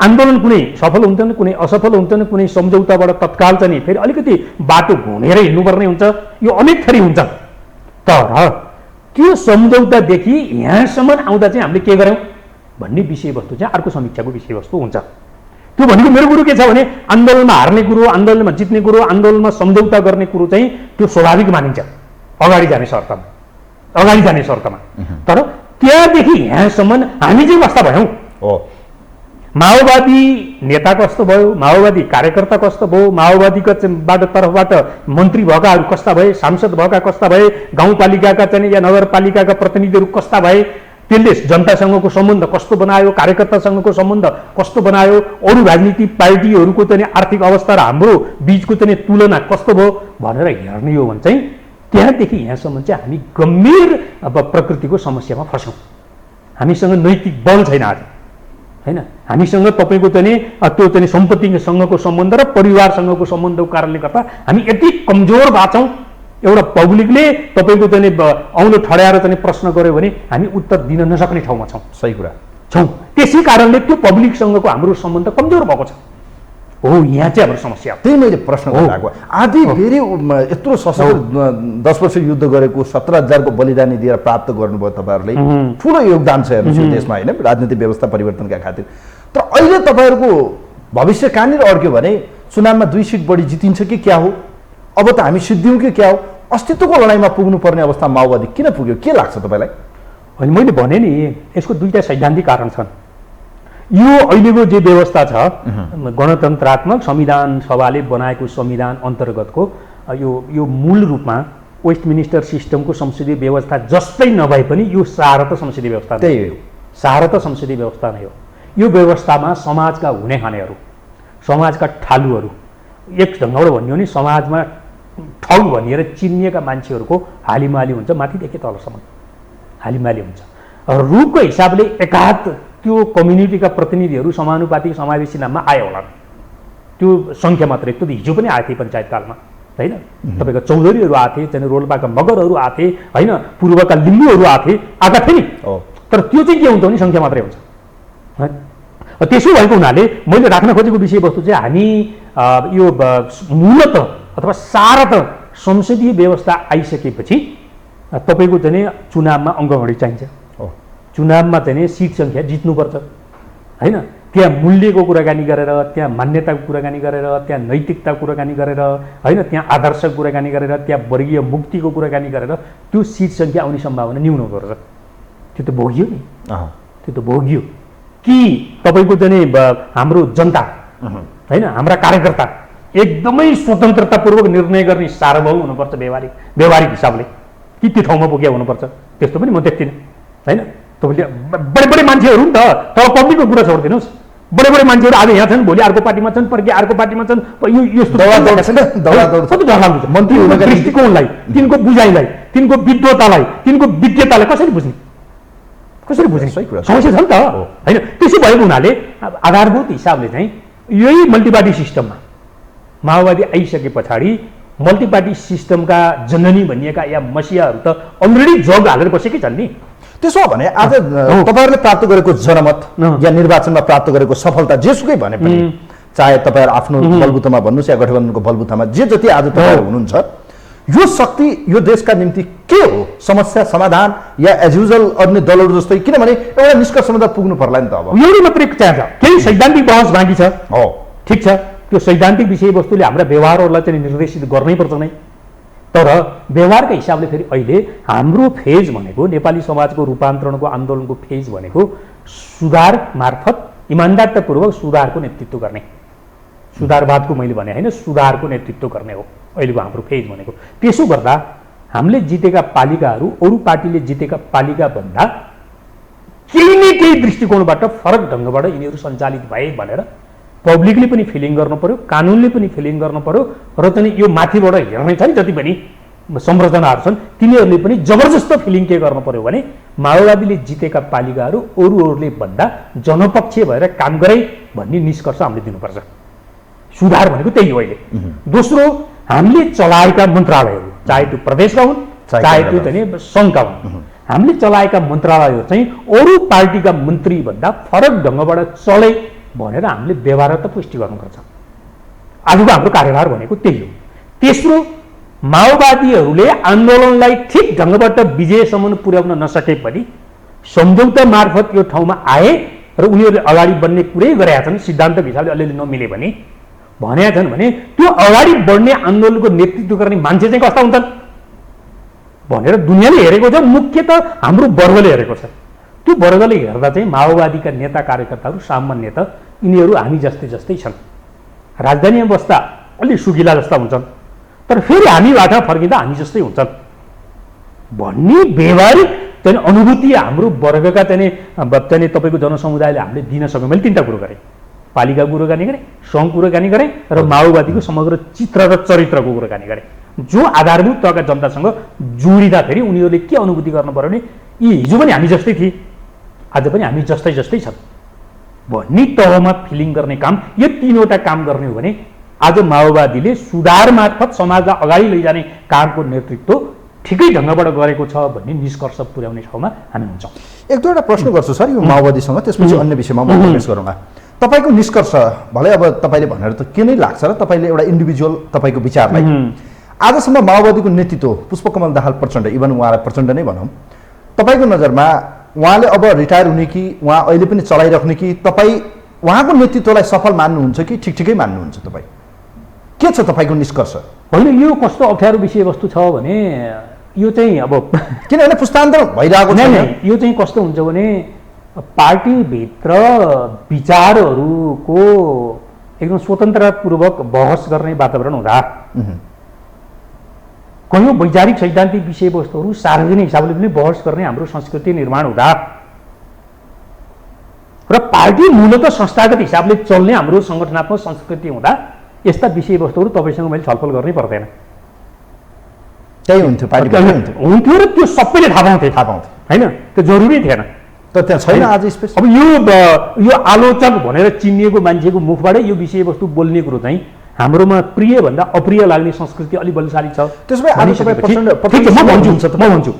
आन्दोलन कुनै सफल हुन्थेन, कुनै असफल हुन्थेन, कुनै सम्झौताबाट तत्काल चाहिँ फेरि अलिकति बाटो घुमेर हिँड्नुपर्ने हुन्छ। यो अनेक थरी हुन्छ। तर त्यो सम्झौतादेखि यहाँसम्म आउँदा चाहिँ हामीले के गर्यौँ भन्ने विषयवस्तु चाहिँ अर्को समीक्षाको विषयवस्तु हुन्छ। त्यो भनेको मेरो कुरो के छ भने आन्दोलनमा हार्ने कुरो, आन्दोलनमा जित्ने कुरो, आन्दोलनमा सम्झौता गर्ने कुरो चाहिँ त्यो स्वाभाविक मानिन्छ अगाडि जाने शर्तमा। तर त्यहाँदेखि यहाँसम्म हामी चाहिँ कस्ता भयौँ, माओवादी नेता कस्तो भयो, माओवादी कार्यकर्ता कस्तो भयो, माओवादीका तर्फबाट मन्त्री भएकाहरू कस्ता भए, सांसद भएका कस्ता भए, गाउँपालिकाका चाहिँ या नगरपालिकाका प्रतिनिधिहरू कस्ता भए, त्यसले जनतासँगको सम्बन्ध कस्तो बनायो, कार्यकर्तासँगको सम्बन्ध कस्तो बनायो, अरू राजनीतिक पार्टीहरूको चाहिँ आर्थिक अवस्था र हाम्रो बिचको चाहिँ तुलना कस्तो भयो भनेर हेर्ने हो भने चाहिँ त्यहाँदेखि यहाँसम्म चाहिँ हामी गम्भीर प्रकृतिको समस्यामा फस्यौँ। हामीसँग नैतिक बल छैन आज, होइन। हामीसँग तपाईँको चाहिँ त्यो चाहिँ सम्पत्तिसँगको सम्बन्ध र परिवारसँगको सम्बन्धको कारणले गर्दा हामी यति कमजोर भएको छौँ। एउटा पब्लिकले तपाईँको चाहिँ औँलो ठड्याएर चाहिँ प्रश्न गर्यो भने हामी उत्तर दिन नसक्ने ठाउँमा छौँ। सही कुरा छौँ। त्यसै कारणले त्यो पब्लिकसँगको हाम्रो सम्बन्ध कमजोर भएको छ। हो, यहाँ चाहिँ हाम्रो समस्या। त्यही मैले प्रश्न गरेको। आधी फेरि यत्रो सशस्त्र 10 वर्ष युद्ध गरेको 17,000को बलिदानी दिएर प्राप्त गर्नुभयो तपाईँहरूले। ठुलो योगदान छ हेर्नुहोस् देशमा, होइन, राजनीतिक व्यवस्था परिवर्तनका खातिर। तर अहिले तपाईँहरूको भविष्य कहाँनिर अड्क्यो भने चुनावमा 2 सिट बढी जितिन्छ कि क्या हो, अब त हामी सिद्धियौँ कि क्या हो, अस्तित्वको लडाइँमा पुग्नुपर्ने अवस्था माओवादी किन पुग्यो, के लाग्छ तपाईँलाई? होइन, मैले भने नि यसको 2टा सैद्धान्तिक कारण छन्। यो अहिलेको जे व्यवस्था छ गणतन्त्रात्मक संविधान सभाले बनाएको संविधान अन्तर्गतको यो मूल रूपमा वेस्टमिनिस्टर सिस्टमको संसदीय व्यवस्था जस्तै नभए पनि यो सारत संसदीय व्यवस्था त्यही हो। सारत संसदीय व्यवस्था नै हो। यो व्यवस्थामा समाजका हुने खानेहरू, समाजका ठालुहरू, एक ढङ्गबाट भन्यो भने समाजमा ठाउँ भनिएर चिनिएका मान्छेहरूको हालिमाली हुन्छ, माथिदेखि तलसम्म हालिमाली हुन्छ। रूपको हिसाबले एकाध त्यो कम्युनिटीका प्रतिनिधिहरू समानुपातिक समावेशी नाममा आयो होला, त्यो सङ्ख्या मात्रै। त्यो हिजो पनि आएको थिए पञ्चायतकालमा, होइन। तपाईँको चौधरीहरू आएको थिए, चाहिँ रोल्पाका मगरहरू आएको थिए, होइन, पूर्वका लिम्बूहरू आएका थिए नि। तर त्यो चाहिँ के हुन्छ भने सङ्ख्या मात्रै हुन्छ। त्यसो भएको हुनाले मैले राख्न खोजेको विषयवस्तु चाहिँ हामी यो मूलत अथवा सारत संसदीय व्यवस्था आइसकेपछि तपाईँको चाहिँ चुनावमा अङ्कगणित चाहिन्छ। चुनावमा चाहिँ सिट सङ्ख्या जित्नुपर्छ। होइन, त्यहाँ मूल्यको कुराकानी गरेर, त्यहाँ मान्यताको कुराकानी गरेर, त्यहाँ नैतिकताको कुराकानी गरेर, होइन, त्यहाँ आदर्शको कुराकानी गरेर, त्यहाँ वर्गीय मुक्तिको कुराकानी गरेर त्यो सिट सङ्ख्या आउने सम्भावना न्यून गर्छ। त्यो त भोगियो नि, त्यो त भोगियो कि तपाईँको चाहिँ हाम्रो जनता, होइन, हाम्रा कार्यकर्ता एकदमै स्वतन्त्रतापूर्वक निर्णय गर्ने सार्वभौम हुनुपर्छ व्यवहारिक हिसाबले, कि त्यो ठाउँमा पुग्या हुनुपर्छ, त्यस्तो पनि म देख्दिनँ। होइन, तपाईँले बडे बडे मान्छेहरू नि त, तर पब्लिकको कुरा छोडिदिनुहोस्, बडे बडे मान्छेहरू आज यहाँ छन्, भोलि अर्को पार्टीमा छन्, पर्के अर्को पार्टीमा छन्, यो यस्तो कति डर लाग्छ मन्त्रीको दृष्टिकोणलाई, तिनको बुझाइलाई, तिनको विद्वतालाई, तिनको विज्ञतालाई कसरी बुझ्ने समस्या छ नि त। होइन, त्यसो भएको हुनाले आधारभूत हिसाबले चाहिँ यही मल्टिपार्टी सिस्टममा माओवादी आइसके पछाडि मल्टिपार्टी सिस्टमका जननी भनिएका या मसियाहरू त अलरेडी जग हालेर बसेकै छन् नि। त्यसो हो भने आज तपाईँहरूले प्राप्त गरेको जनमत या निर्वाचनमा प्राप्त गरेको सफलता जेसुकै भने पनि, चाहे तपाईँहरू आफ्नो बलबुतामा भन्नुहोस् या गठबन्धनको बलबुतामा जे जति आज तपाईँहरू हुनुहुन्छ, यो शक्ति यो देशका निम्ति के हो? समस्या समाधान या एज युजल अन्य दलहरू जस्तै? किनभने एउटा निष्कर्षमा त पुग्नु पर्ला नि त। अब एउटै मात्रै चाहिन्छ, केही सैद्धान्तिक बहस बाँकी छ। हो, ठिक छ, त्यो सैद्धान्तिक विषयवस्तुले हाम्रा व्यवहारहरूलाई चाहिँ निर्देशित गर्नै पर्छ नै। तर व्यवहारका हिसाबले फेरि अहिले हाम्रो फेज भनेको, नेपाली समाजको रूपान्तरणको आन्दोलनको फेज भनेको सुधार मार्फत इमान्दारतापूर्वक सुधारको नेतृत्व गर्ने, सुधारवादको मैले भने होइन, सुधारको नेतृत्व गर्ने हो अहिलेको हाम्रो फेज भनेको। त्यसो गर्दा हामीले जितेका पालिकाहरू अरू पार्टीले जितेका पालिकाभन्दा केही न केही दृष्टिकोणबाट फरक ढङ्गबाट यिनीहरू सञ्चालित भए भनेर पब्लिकले पनि फिलिङ गर्नु पर्यो, कानुनले पनि फिलिङ गर्नु पर्यो, र चाहिँ यो माथिबाट हेर्ने छ नि जति पनि संरचनाहरू छन् तिनीहरूले पनि जबरजस्त फिलिङ के गर्नु पर्यो भने माओवादीले जितेका पालिकाहरू अरूहरूले भन्दा जनपक्ष भएर काम गरे भन्ने निष्कर्ष हामीले दिनुपर्छ। सुधार भनेको त्यही हो अहिले। दोस्रो, हामीले चलाएका मन्त्रालयहरू, चाहे त्यो प्रदेशका हुन् चाहे त्यो चाहिँ सङ्घका हुन्, हामीले चलाएका मन्त्रालयहरू चाहिँ अरू पार्टीका मन्त्रीभन्दा फरक ढङ्गबाट चले भनेर हामीले व्यवहार त पुष्टि गर्नुपर्छ। आजको हाम्रो कार्यभार भनेको त्यही हो। तेस्रो, माओवादीहरूले आन्दोलनलाई ठिक ढङ्गबाट विजयसम्म पुर्याउन नसके पनि सम्झौता मार्फत यो ठाउँमा आए र उनीहरूले अगाडि बढ्ने कुरै गरेका छन्, सिद्धान्तको हिसाबले अलिअलि नमिले भने भनेका छन् भने त्यो अगाडि बढ्ने आन्दोलनको नेतृत्व गर्ने मान्छे चाहिँ कस्ता हुन्छन् भनेर दुनियाँले हेरेको छ, मुख्यतः हाम्रो वर्गले हेरेको छ। त्यो वर्गले हेर्दा चाहिँ माओवादीका नेता कार्यकर्ताहरू सामान्य त यिनीहरू हामी जस्तै जस्तै छन्, राजधानीमा बस्दा अलि सुकिला जस्ता हुन्छन्, तर फेरि हामीबाट फर्किँदा हामी जस्तै हुन्छन् भन्ने व्यवहारिक चाहिँ अनुभूति हाम्रो वर्गका चाहिँ तपाईँको जनसमुदायले हामीले दिन सक्यौँ। मैले तिनवटा कुरो गरेँ, पालिका कुराकानी गरेँ, सङ्घ कुराकानी गरेँ र माओवादीको समग्र चित्र र चरित्रको कुराकानी गरेँ, जो आधारभूत तहका जनतासँग जोडिँदाखेरि उनीहरूले के अनुभूति गर्नु पर्यो भने यी हिजो पनि हामी जस्तै थिए, आज पनि हामी जस्तै जस्तै छन् भन्ने तहमा फिलिङ गर्ने काम, यो तीनवटा काम गर्ने हो भने आज माओवादीले सुधार मार्फत समाजलाई अगाडि लैजाने कामको नेतृत्व ठिकै ढङ्गबाट गरेको छ भन्ने निष्कर्ष पुर्याउने ठाउँमा हामी हुन्छौँ। एक दुईवटा प्रश्न गर्छु सर यो माओवादीसँग, त्यसपछि अन्य विषयमा म प्रवेश गरौँला। तपाईँको निष्कर्ष भले अब तपाईँले भनेर त के नै लाग्छ र तपाईँले एउटा इन्डिभिजुअल तपाईँको विचारलाई आजसम्म माओवादीको नेतृत्व पुष्पकमल दाहाल प्रचण्ड, इभन उहाँलाई प्रचण्ड नै भनौँ, तपाईँको नजरमा उहाँले अब रिटायर हुने कि उहाँ अहिले पनि चलाइराख्ने कि तपाईँ उहाँको नेतृत्वलाई सफल मान्नुहुन्छ कि ठिकठिकै मान्नुहुन्छ? तपाईँ के छ तपाईँको निष्कर्ष? होइन, यो कस्तो अप्ठ्यारो विषयवस्तु छ भने यो चाहिँ अब किनभने पुस्तान्तर भइरहेको छ, यो चाहिँ कस्तो हुन्छ भने पार्टीभित्र विचारहरूको एकदम स्वतन्त्रतापूर्वक बहस गर्ने वातावरण हुँदा कयौँ वैचारिक सैद्धान्तिक विषयवस्तुहरू सार्वजनिक हिसाबले पनि बहस गर्ने हाम्रो संस्कृति निर्माण हुँदा र पार्टी मूलतः संस्थागत हिसाबले चल्ने हाम्रो सङ्गठनात्मक संस्कृति हुँदा यस्ता विषयवस्तुहरू तपाईँसँग मैले छलफल गर्नै पर्दैन। त्यही हुन्थ्यो, पार्टी हुन्थ्यो र त्यो सबैले थाहा पाउँथे होइन, त्यो जरुरी थिएन। त त्यहाँ छैन आज स्पेस। अब यो आलोचक भनेर चिनिएको मान्छेको मुखबाट यो विषयवस्तु बोल्ने कुरो चाहिँ हाम्रोमा प्रिय भन्दा अप्रिय लाग्ने संस्कृति अलि बलशाली छ। त्यसो भए आज तपाईँ म भन्छु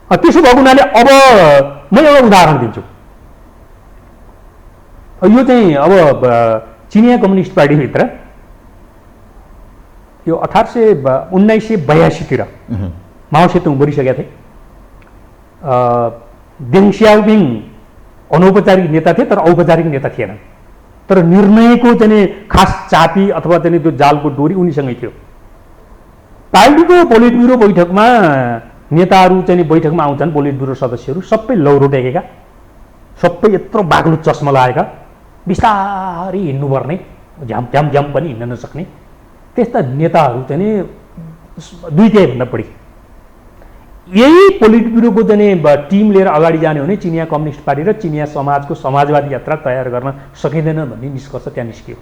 त्यसो भएको हुनाले अब म एउटा उदाहरण दिन्छु। यो चाहिँ अब चिनिया कम्युनिस्ट पार्टीभित्र यो 1982तिर माओ सेतुङ मरिसकेका थिए। देङ सियाओपिङ अनौपचारिक नेता थिए तर औपचारिक नेता थिएनन्। तर निर्णयको चाहिँ खास चापी अथवा चाहिँ त्यो जालको डोरी उनीसँगै थियो। पार्टीको पोलिट ब्युरो बैठकमा नेताहरू चाहिँ बैठकमा आउँछन्, पोलिट ब्युरो सदस्यहरू सबै लौरो टेकेका, सबै यत्रो बाक्लो चस्मा लगाएका, बिस्तारै हिँड्नुपर्ने, झ्याम झ्याम झ्याम पनि हिँड्न नसक्ने त्यस्ता नेताहरू चाहिँ दुई तिहाईभन्दा बढी। यही पोलिट ब्युरोको चाहिँ टिम लिएर अगाडि जाने हो भने चिनिया कम्युनिस्ट पार्टी र चिनिया समाजको समाजवादी यात्रा तयार गर्न सकिँदैन भन्ने निष्कर्ष त्यहाँ निस्कियो।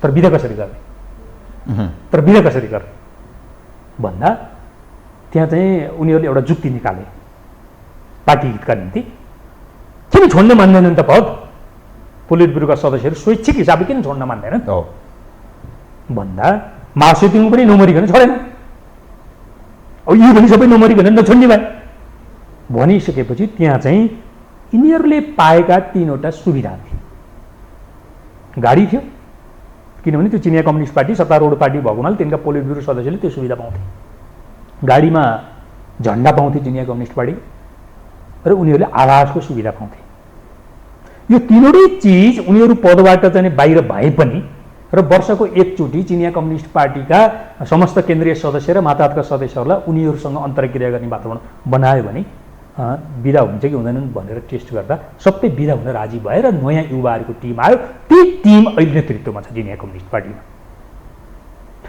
तर विधा कसरी गर्ने, तर विधा कसरी गर्ने भन्दा त्यहाँ चाहिँ उनीहरूले एउटा जुक्ति निकाले पार्टी हितका निम्ति। किन छोड्न मान्दैनन् त पद? पोलिट ब्युरोका सदस्यहरू स्वैच्छिक हिसाबले किन छोड्न मान्दैनन् भन्दा महासचिवमा पनि नमरिकन छोडेन। अब यी पनि सबै नमरिकन नछोड्ने भए भनिसकेपछि त्यहाँ चाहिँ यिनीहरूले पाएका 3वटा सुविधा थिए। गाडी थियो, किनभने त्यो चिनिया कम्युनिस्ट पार्टी सत्तारूढ पार्टी भएको हुनाले तिनका पोलिट ब्युरो सदस्यले त्यो सुविधा पाउँथे। गाडीमा झन्डा पाउँथे चिनिया कम्युनिस्ट पार्टी र उनीहरूले आवासको सुविधा पाउँथे। यो 3वटै चिज उनीहरू पदबाट चाहिँ बाहिर भए पनि र वर्षको एकचोटि चिनिया कम्युनिस्ट पार्टीका समस्त केन्द्रीय सदस्य र माताहतका सदस्यहरूलाई उनीहरूसँग अन्तर्क्रिया गर्ने वातावरण बनायो भने बिदा हुन्छ कि हुँदैनन् भनेर टेस्ट गर्दा सबै बिदा हुन राजी भएर नयाँ युवाहरूको टिम आयो। ती टिम अहिले नेतृत्वमा छ चिनिया कम्युनिस्ट पार्टीमा।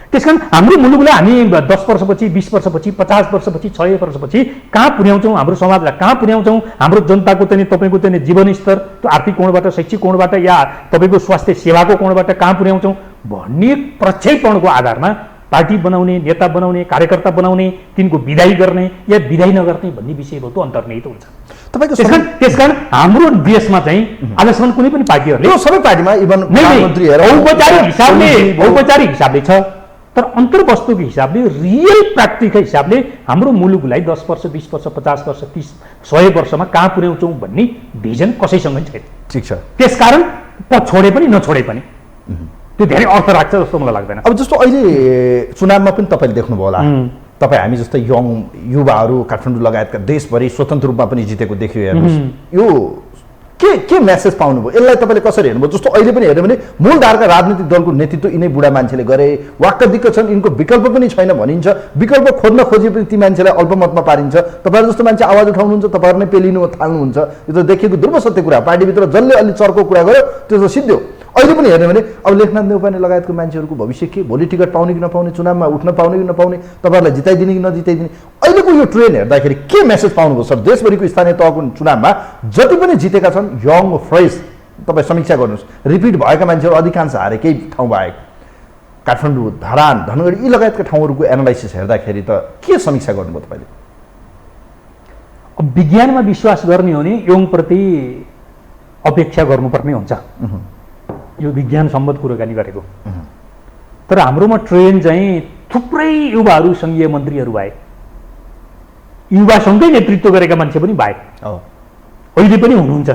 त्यसकारण हाम्रो मुलुकलाई हामी 10 वर्षपछि, 20 वर्षपछि, 50 वर्षपछि, 6 वर्षपछि कहाँ पुर्याउँछौँ, हाम्रो समाजलाई कहाँ पुर्याउँछौँ, हाम्रो जनताको चाहिँ तपाईँको चाहिँ जीवनस्तर त्यो आर्थिक कोणबाट, शैक्षिक कोणबाट या तपाईँको स्वास्थ्य सेवाको कोणबाट कहाँ पुर्याउँछौँ भन्ने प्रक्षेपणको आधारमा पार्टी बनाउने, नेता बनाउने, कार्यकर्ता बनाउने, तिनको विदाई गर्ने या विदाई नगर्ने भन्ने विषयवस्तु अन्तर्निहित हुन्छ। त्यसकारण हाम्रो देशमा चाहिँ आजसम्म कुनै पनि पार्टीहरूले सबै पार्टीमा इभन औपचारिक हिसाबले छ, तर अन्तर्वस्तुको हिसाबले रियल प्र्याक्टिकल हिसाबले हाम्रो मुलुकलाई 10 वर्ष, 20 वर्ष, 50 वर्ष, 30, 100 वर्षमा कहाँ पुर्याउँछौँ भन्ने भिजन कसैसँग छैन। ठिक छ। त्यसकारण छोडे पनि नछोडे पनि त्यो धेरै अर्थ राख्छ जस्तो मलाई लाग्दैन। अब जस्तो अहिले चुनावमा पनि तपाईँले देख्नुभयो होला, तपाईँ हामी जस्तै यङ युवाहरू काठमाडौँ लगायतका देशभरि स्वतन्त्र रूपमा पनि जितेको देखियो। हेर्नुहोस् यो के मेसेज पाउनुभयो, यसलाई तपाईँले कसरी हेर्नुभयो? जस्तो अहिले पनि हेर्यो भने मूलधारका राजनीतिक दलको नेतृत्व यिनै बुढा मान्छेले गरे, वाक्क दिक्क छन्, यिनको विकल्प पनि छैन भनिन्छ। विकल्प खोज्न खोजे पनि ती मान्छेलाई अल्पमतमा पारिन्छ। तपाईँहरू जस्तो मान्छे आवाज उठाउनुहुन्छ, तपाईँहरू नै पेलिनु थाल्नुहुन्छ। यो त देखिएको ध्रुव सत्य कुरा। पार्टीभित्र जसले अलि चर्को कुरा गर्यो त्यो त सिद्धो। अहिले पनि हेर्ने भने अब लेखनाथ नेउपाने लगायतको मान्छेहरूको भविष्य के, भोलि टिकट पाउने कि नपाउने, चुनावमा उठ्न पाउने कि नपाउने, तपाईँहरूलाई जिताइदिने कि नजिताइदिने, अहिलेको यो ट्रेन हेर्दाखेरि के मेसेज पाउनुभयो सर? देशभरिको स्थानीय तहको चुनावमा जति पनि जितेका छन् यङ फ्रेस, तपाईँ समीक्षा गर्नुहोस्, रिपिट भएका मान्छेहरू अधिकांश हारे, केही ठाउँ बाहेक काठमाडौँ, धरान, धनगढी यी लगायतका ठाउँहरूको एनालाइसिस हेर्दाखेरि त के समीक्षा गर्नुभयो तपाईँले? विज्ञानमा विश्वास गर्ने हो भने यङप्रति अपेक्षा गर्नुपर्ने हुन्छ। यो विज्ञान सम्बद्ध कुराकानी गरेको। तर हाम्रोमा ट्रेन चाहिँ थुप्रै युवाहरू सङ्घीय मन्त्रीहरू भए, युवासँगै नेतृत्व गरेका मान्छे पनि भए, अहिले पनि हुनुहुन्छ।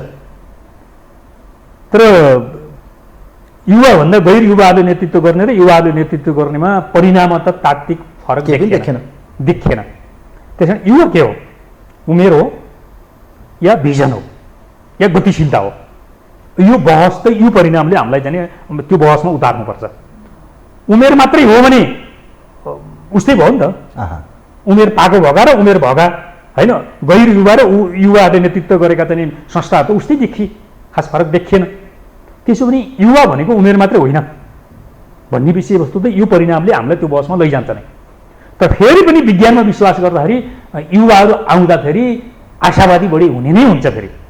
तर युवाभन्दा गैर युवाहरूले नेतृत्व गर्ने र युवाहरूले नेतृत्व गर्नेमा परिणाममा त तात्विक फरक देखिएन। त्यसैले युवा के हो? उमेर हो या भिजन हो या गतिशीलता हो? यो बहस त यो परिणामले हामीलाई चाहिँ त्यो बहसमा उतार्नुपर्छ। उमेर मात्रै हो भने उस्तै भयो नि त। उमेर पाएको भएका र उमेर भएका होइन, गैर युवा र युवाहरूले नेतृत्व गरेका चाहिँ संस्थाहरू त उस्तै देखिए, खास फरक देखिएन। त्यसो भने युवा भनेको उमेर मात्रै होइन भन्ने विषयवस्तु त यो परिणामले हामीलाई त्यो बहसमा लैजान्छ नै। तर फेरि पनि विज्ञानमा विश्वास गर्दाखेरि युवाहरू आउँदाखेरि आशावादी बढी हुने नै हुन्छ। फेरि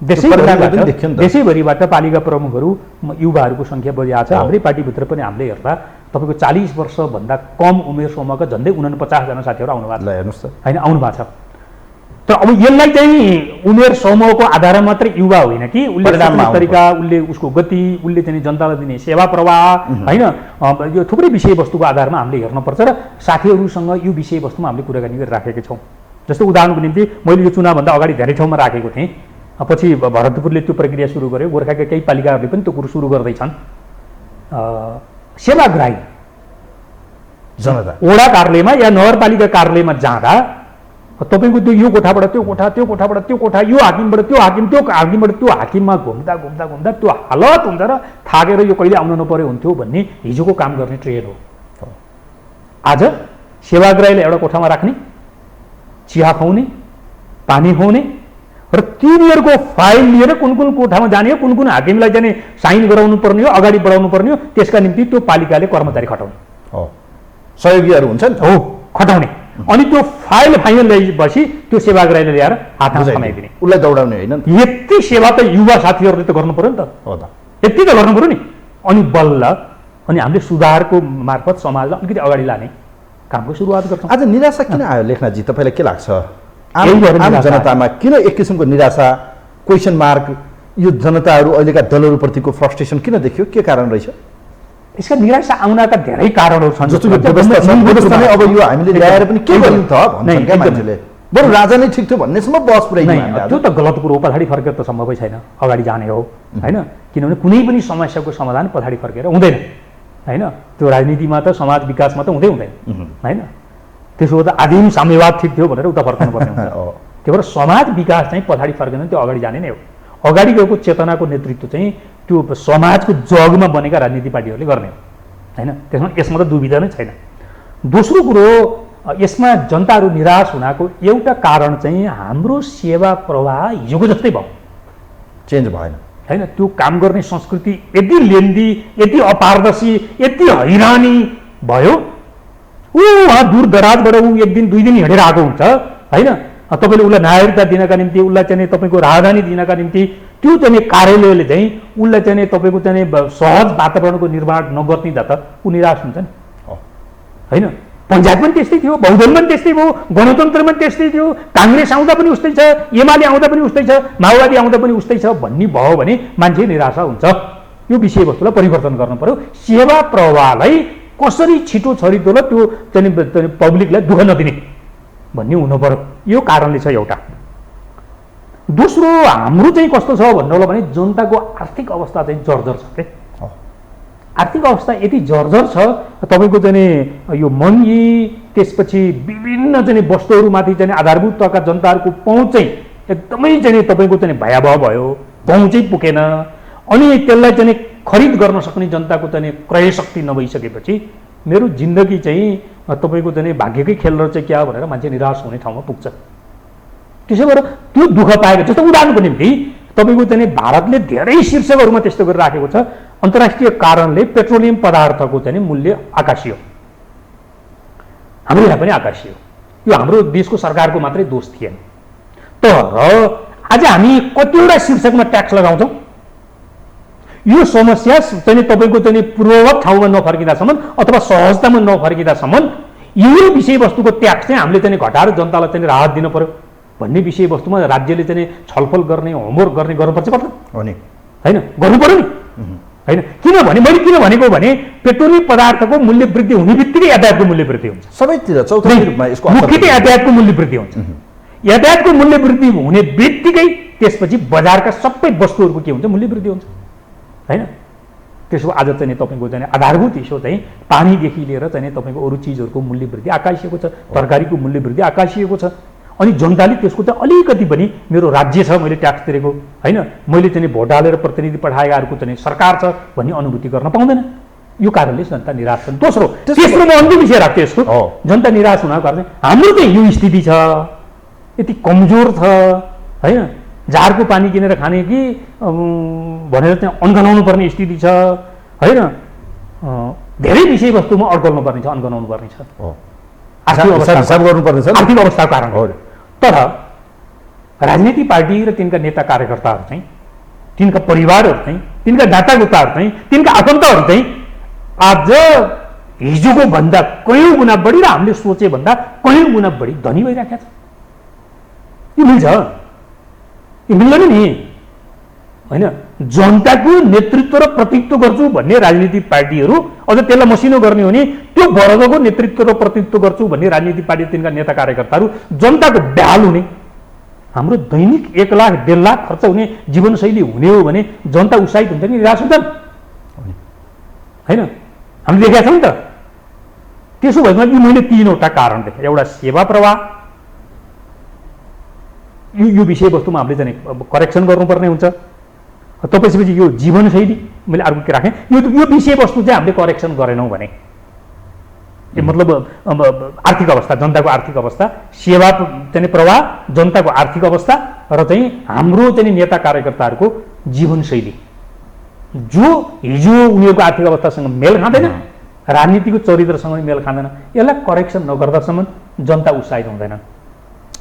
देशैभरिबाट पालिका प्रमुखहरू युवाहरूको सङ्ख्या बढिरहेको छ। हाम्रै पार्टीभित्र पनि हामीले हेर्दा तपाईँको 40 वर्षभन्दा कम उमेर समूहका झन्डै 49 जना साथीहरू आउनु भएको छ होइन, आउनु भएको छ। तर अब यसलाई चाहिँ उमेर समूहको आधारमा मात्रै युवा होइन कि उसले तरिका, उसले उसको गति, उसले चाहिँ जनतालाई दिने सेवा प्रवाह होइन, यो थुप्रै विषयवस्तुको आधारमा हामीले हेर्नुपर्छ र साथीहरूसँग यो विषयवस्तुमा हामीले कुराकानी गरिराखेका छौँ। जस्तो उदाहरणको निम्ति मैले यो चुनावभन्दा अगाडि धेरै ठाउँमा राखेको थिएँ, पछि भरतपुरले त्यो प्रक्रिया सुरु गर्यो, गोर्खाका केही पालिकाहरूले पनि त्यो कुरो सुरु गर्दैछन्। सेवाग्राही जनता वडा कार्यालयमा या नगरपालिका कार्यालयमा जाँदा तपाईँको त्यो यो कोठाबाट त्यो कोठा, त्यो कोठाबाट त्यो कोठा, यो हाकिमबाट त्यो हाकिम, त्यो हाकिमबाट त्यो हाकिममा घुम्दा घुम्दा घुम्दा त्यो हालत हुन्छ र थाकेर यो कहिले आउनु नपर्यो हुन्थ्यो भन्ने हिजोको काम गर्ने ट्रेन हो। आज सेवाग्राहीलाई एउटा कोठामा राख्ने, चिया खुवाउने, पानी खुवाउने र तिनीहरूको फाइल लिएर कुन कुन कोठामा जाने हो, कुन कुन हाकिमलाई जाने साइन गराउनु पर्ने हो, अगाडि बढाउनु पर्ने हो, त्यसका निम्ति त्यो पालिकाले कर्मचारी खटाउने हो, सहयोगीहरू हुन्छ नि हो, खटाउने। अनि त्यो फाइल फाइनल ल्याएपछि त्यो सेवाग्राहीले ल्याएर हातमा समाइदिने, उसलाई दौडाउने होइन। यति सेवा त युवा साथीहरूले त गर्नु पर्यो नि त, हो त, यति त गर्नु पर्यो नि। अनि बल्ल अनि हामीले सुधारको मार्फत समाजलाई अलिकति अगाडि लाने कामको सुरुवात गर्छौँ। आज निराशा किन आयो लेखनाथजी, तपाईँलाई के लाग्छ? यही भएर आम निराशा जनतामा किन एक किसिमको निराशा, क्वेसन मार्क, यो जनताहरू अहिलेका दलहरूप्रतिको फ्रस्ट्रेसन किन देखियो? के कारण रहेछ? यसका निराशा आउनका धेरै कारणहरू छन्। जस्तो यो व्यवस्था नै अब यो हामीले ल्याएर पनि के गर्यौँ त भन्छन् क्या मान्छेले, बरु राजा नै ठिक थियो भन्नेसम्म बहस पुऱ्याइदियो। त्यो त गलत कुरो हो, पछाडि फर्केर त सम्भवै छैन, अगाडि जाने हो होइन। किनभने कुनै पनि समस्याको समाधान पछाडि फर्केर हुँदैन होइन। त्यो राजनीतिमा त समाज विकासमा त हुँदैन होइन। त्यसो त आदिम साम्यवाद ठिक थियो भनेर उता फर्कनु पर्ने हुन्छ। त्यही भएर समाज विकास चाहिँ पछाडि फर्केन, त्यो अगाडि जाने नै हो। अगाडि गएको चेतनाको नेतृत्व चाहिँ त्यो समाजको जगमा बनेका राजनीति पार्टीहरूले गर्ने हो होइन। त्यसमा यसमा त दुविधा नै छैन। दोस्रो कुरो, यसमा जनताहरू निराश हुनको एउटा कारण चाहिँ हाम्रो सेवा प्रवाह हिजोको जस्तै भयो, चेन्ज भएन होइन। त्यो काम गर्ने संस्कृति यति लेन्दी, यति अपारदर्शी, यति हैरानी भयो। उहाँ दूर दराजबाट ऊ एक दिन दुई दिन हिँडेर आएको हुन्छ होइन। तपाईँले उसलाई नागरिकता दिनका निम्ति, उसलाई चाहिँ तपाईँको राजधानी दिनका निम्ति त्यो चाहिँ कार्यालयले चाहिँ उसलाई चाहिँ तपाईँको चाहिँ सहज वातावरणको निर्माण नगर्दिँदा त ऊ निराश हुन्छ नि होइन। पञ्चायत पनि त्यस्तै थियो, बहुदल पनि त्यस्तै भयो, गणतन्त्र पनि त्यस्तै थियो, काङ्ग्रेस आउँदा पनि उस्तै छ, एमाले आउँदा पनि उस्तै छ, माओवादी आउँदा पनि उस्तै छ भन्ने भयो भने मान्छे निराशा हुन्छ। यो विषयवस्तुलाई परिवर्तन गर्नु पर्यो। सेवा प्रवाहलाई कसरी छिटो छरितो र त्यो चाहिँ पब्लिकलाई दुःख नदिने भन्ने हुनु पर्यो। यो कारणले छ एउटा। दोस्रो, हाम्रो चाहिँ कस्तो छ भन्नु होला भने जनताको आर्थिक अवस्था चाहिँ जर्जर छ के। आर्थिक अवस्था यति जर्जर छ, तपाईँको चाहिँ यो महँगी, त्यसपछि विभिन्न चाहिँ वस्तुहरूमाथि चाहिँ आधारभूत तहका जनताहरूको पहुँच चाहिँ एकदमै चाहिँ तपाईँको चाहिँ भयावह भयो, पहुँचै पुगेन। अनि त्यसलाई चाहिँ खरिद गर्न सक्ने जनताको चाहिँ क्रय शक्ति नभइसकेपछि मेरो जिन्दगी चाहिँ तपाईँको चाहिँ भाग्यकै खेल रहेछ क्या भनेर मान्छे निराश हुने ठाउँमा पुग्छ। त्यसो भएर त्यो दुःख पाएको, जस्तो उदाहरणको निम्ति तपाईँको चाहिँ भारतले धेरै शीर्षकहरूमा त्यस्तो गरेर राखेको छ। अन्तर्राष्ट्रिय कारणले पेट्रोलियम पदार्थको चाहिँ मूल्य आकाशियो, हाम्रो यहाँ पनि आकाशियो। यो हाम्रो देशको सरकारको मात्रै दोष थिएन। तर आज हामी कतिवटा शीर्षकमा ट्याक्स लगाउँछौँ। यो समस्या चाहिँ तपाईँको चाहिँ पूर्ववत ठाउँमा नफर्किँदासम्म अथवा सहजतामा नफर्किँदासम्म यो विषयवस्तुको ट्याक्स चाहिँ हामीले चाहिँ घटाएर जनतालाई चाहिँ राहत दिनु पर्यो भन्ने विषयवस्तुमा राज्यले चाहिँ छलफल गर्ने, होमवर्क गर्ने गर्नुपर्छ पर्दैन होइन, गर्नु पर्यो नि होइन। किनभने मैले किन भनेको भने पेट्रोलियम पदार्थको मूल्य वृद्धि हुने बित्तिकै यातायातको मूल्य वृद्धि हुन्छ। सबैतिर चौथाइ रूपमा यसको मुख्यतः यातायातको मूल्य वृद्धि हुन्छ। यातायातको मूल्य वृद्धि हुने बित्तिकै त्यसपछि बजारका सबै वस्तुहरूको के हुन्छ, मूल्य वृद्धि हुन्छ होइन। त्यसो आज चाहिँ तपाईँको चाहिँ आधारभूत हिस्सो चाहिँ पानीदेखि लिएर चाहिँ तपाईँको अरू चिजहरूको मूल्य वृद्धि आकाशिएको छ, तरकारीको मूल्य वृद्धि आकाशिएको छ। अनि जनताले त्यसको चाहिँ अलिकति पनि मेरो राज्य छ, मैले ट्याक्स तिरेको होइन, मैले चाहिँ भोट हालेर प्रतिनिधि पठाएकाहरूको चाहिँ सरकार छ भन्ने अनुभूति गर्न पाउँदैन। यो कारणले जनता निराश छन्। दोस्रो म अन्तिम विषय राख्छु यसको, जनता निराश हुनको कारण हाम्रो चाहिँ यो स्थिति छ, यति कमजोर छ होइन। जारको पानी किनेर खाने कि भनेर चाहिँ अनगनाउनु पर्ने स्थिति छ होइन। धेरै विषयवस्तुमा अड्कल्नु पर्ने छ, अनगनाउनु पर्ने छ, आर्थिक अवस्थाको कारण हो। तर राजनीतिक पार्टी र तिनका नेता कार्यकर्ताहरू चाहिँ, तिनका परिवारहरू चाहिँ, तिनका नातागोताहरू चाहिँ, तिनका आफन्तहरू चाहिँ आज हिजोको भन्दा कयौँ गुणा बढी र हामीले सोचे भन्दा कयौँ गुणा बढी धनी भइराखेको छ। यो मिल्छ, यो मिल्दैन नि होइन। जनताको नेतृत्व र प्रतिनिधित्व गर्छु भन्ने राजनीतिक पार्टीहरू, अझ त्यसलाई मसिनो गर्ने हो भने त्यो वर्गको नेतृत्व र प्रतिनिधित्व गर्छु भन्ने राजनीतिक पार्टी, तिनका नेता कार्यकर्ताहरू जनताको ब्याल हुने, हाम्रो दैनिक 1 लाख 1.5 लाख खर्च हुने जीवनशैली हुने हो भने जनता उत्साहित हुन्छ नि, निराश हुन्छन् होइन। हामीले देखेका छौँ नि त। त्यसो भएमा मैले 3वटा कारण देखेँ। एउटा सेवा प्रवाह, यो विषयवस्तुमा हामीले चाहिँ करेक्सन गर्नुपर्ने हुन्छ। त्यसपछि यो जीवनशैली मैले अर्को के राखेँ, यो विषयवस्तु चाहिँ हामीले करेक्सन गरेनौँ भने मतलब आर्थिक अवस्था, जनताको आर्थिक अवस्था, सेवा चाहिँ प्रवाह, जनताको आर्थिक अवस्था र चाहिँ हाम्रो चाहिँ नेता कार्यकर्ताहरूको जीवनशैली जो हिजो उनीहरूको आर्थिक अवस्थासँग मेल खाँदैन, राजनीतिको चरित्रसँग मेल खाँदैन, यसलाई करेक्सन नगर्दासम्म जनता उत्साहित हुँदैन।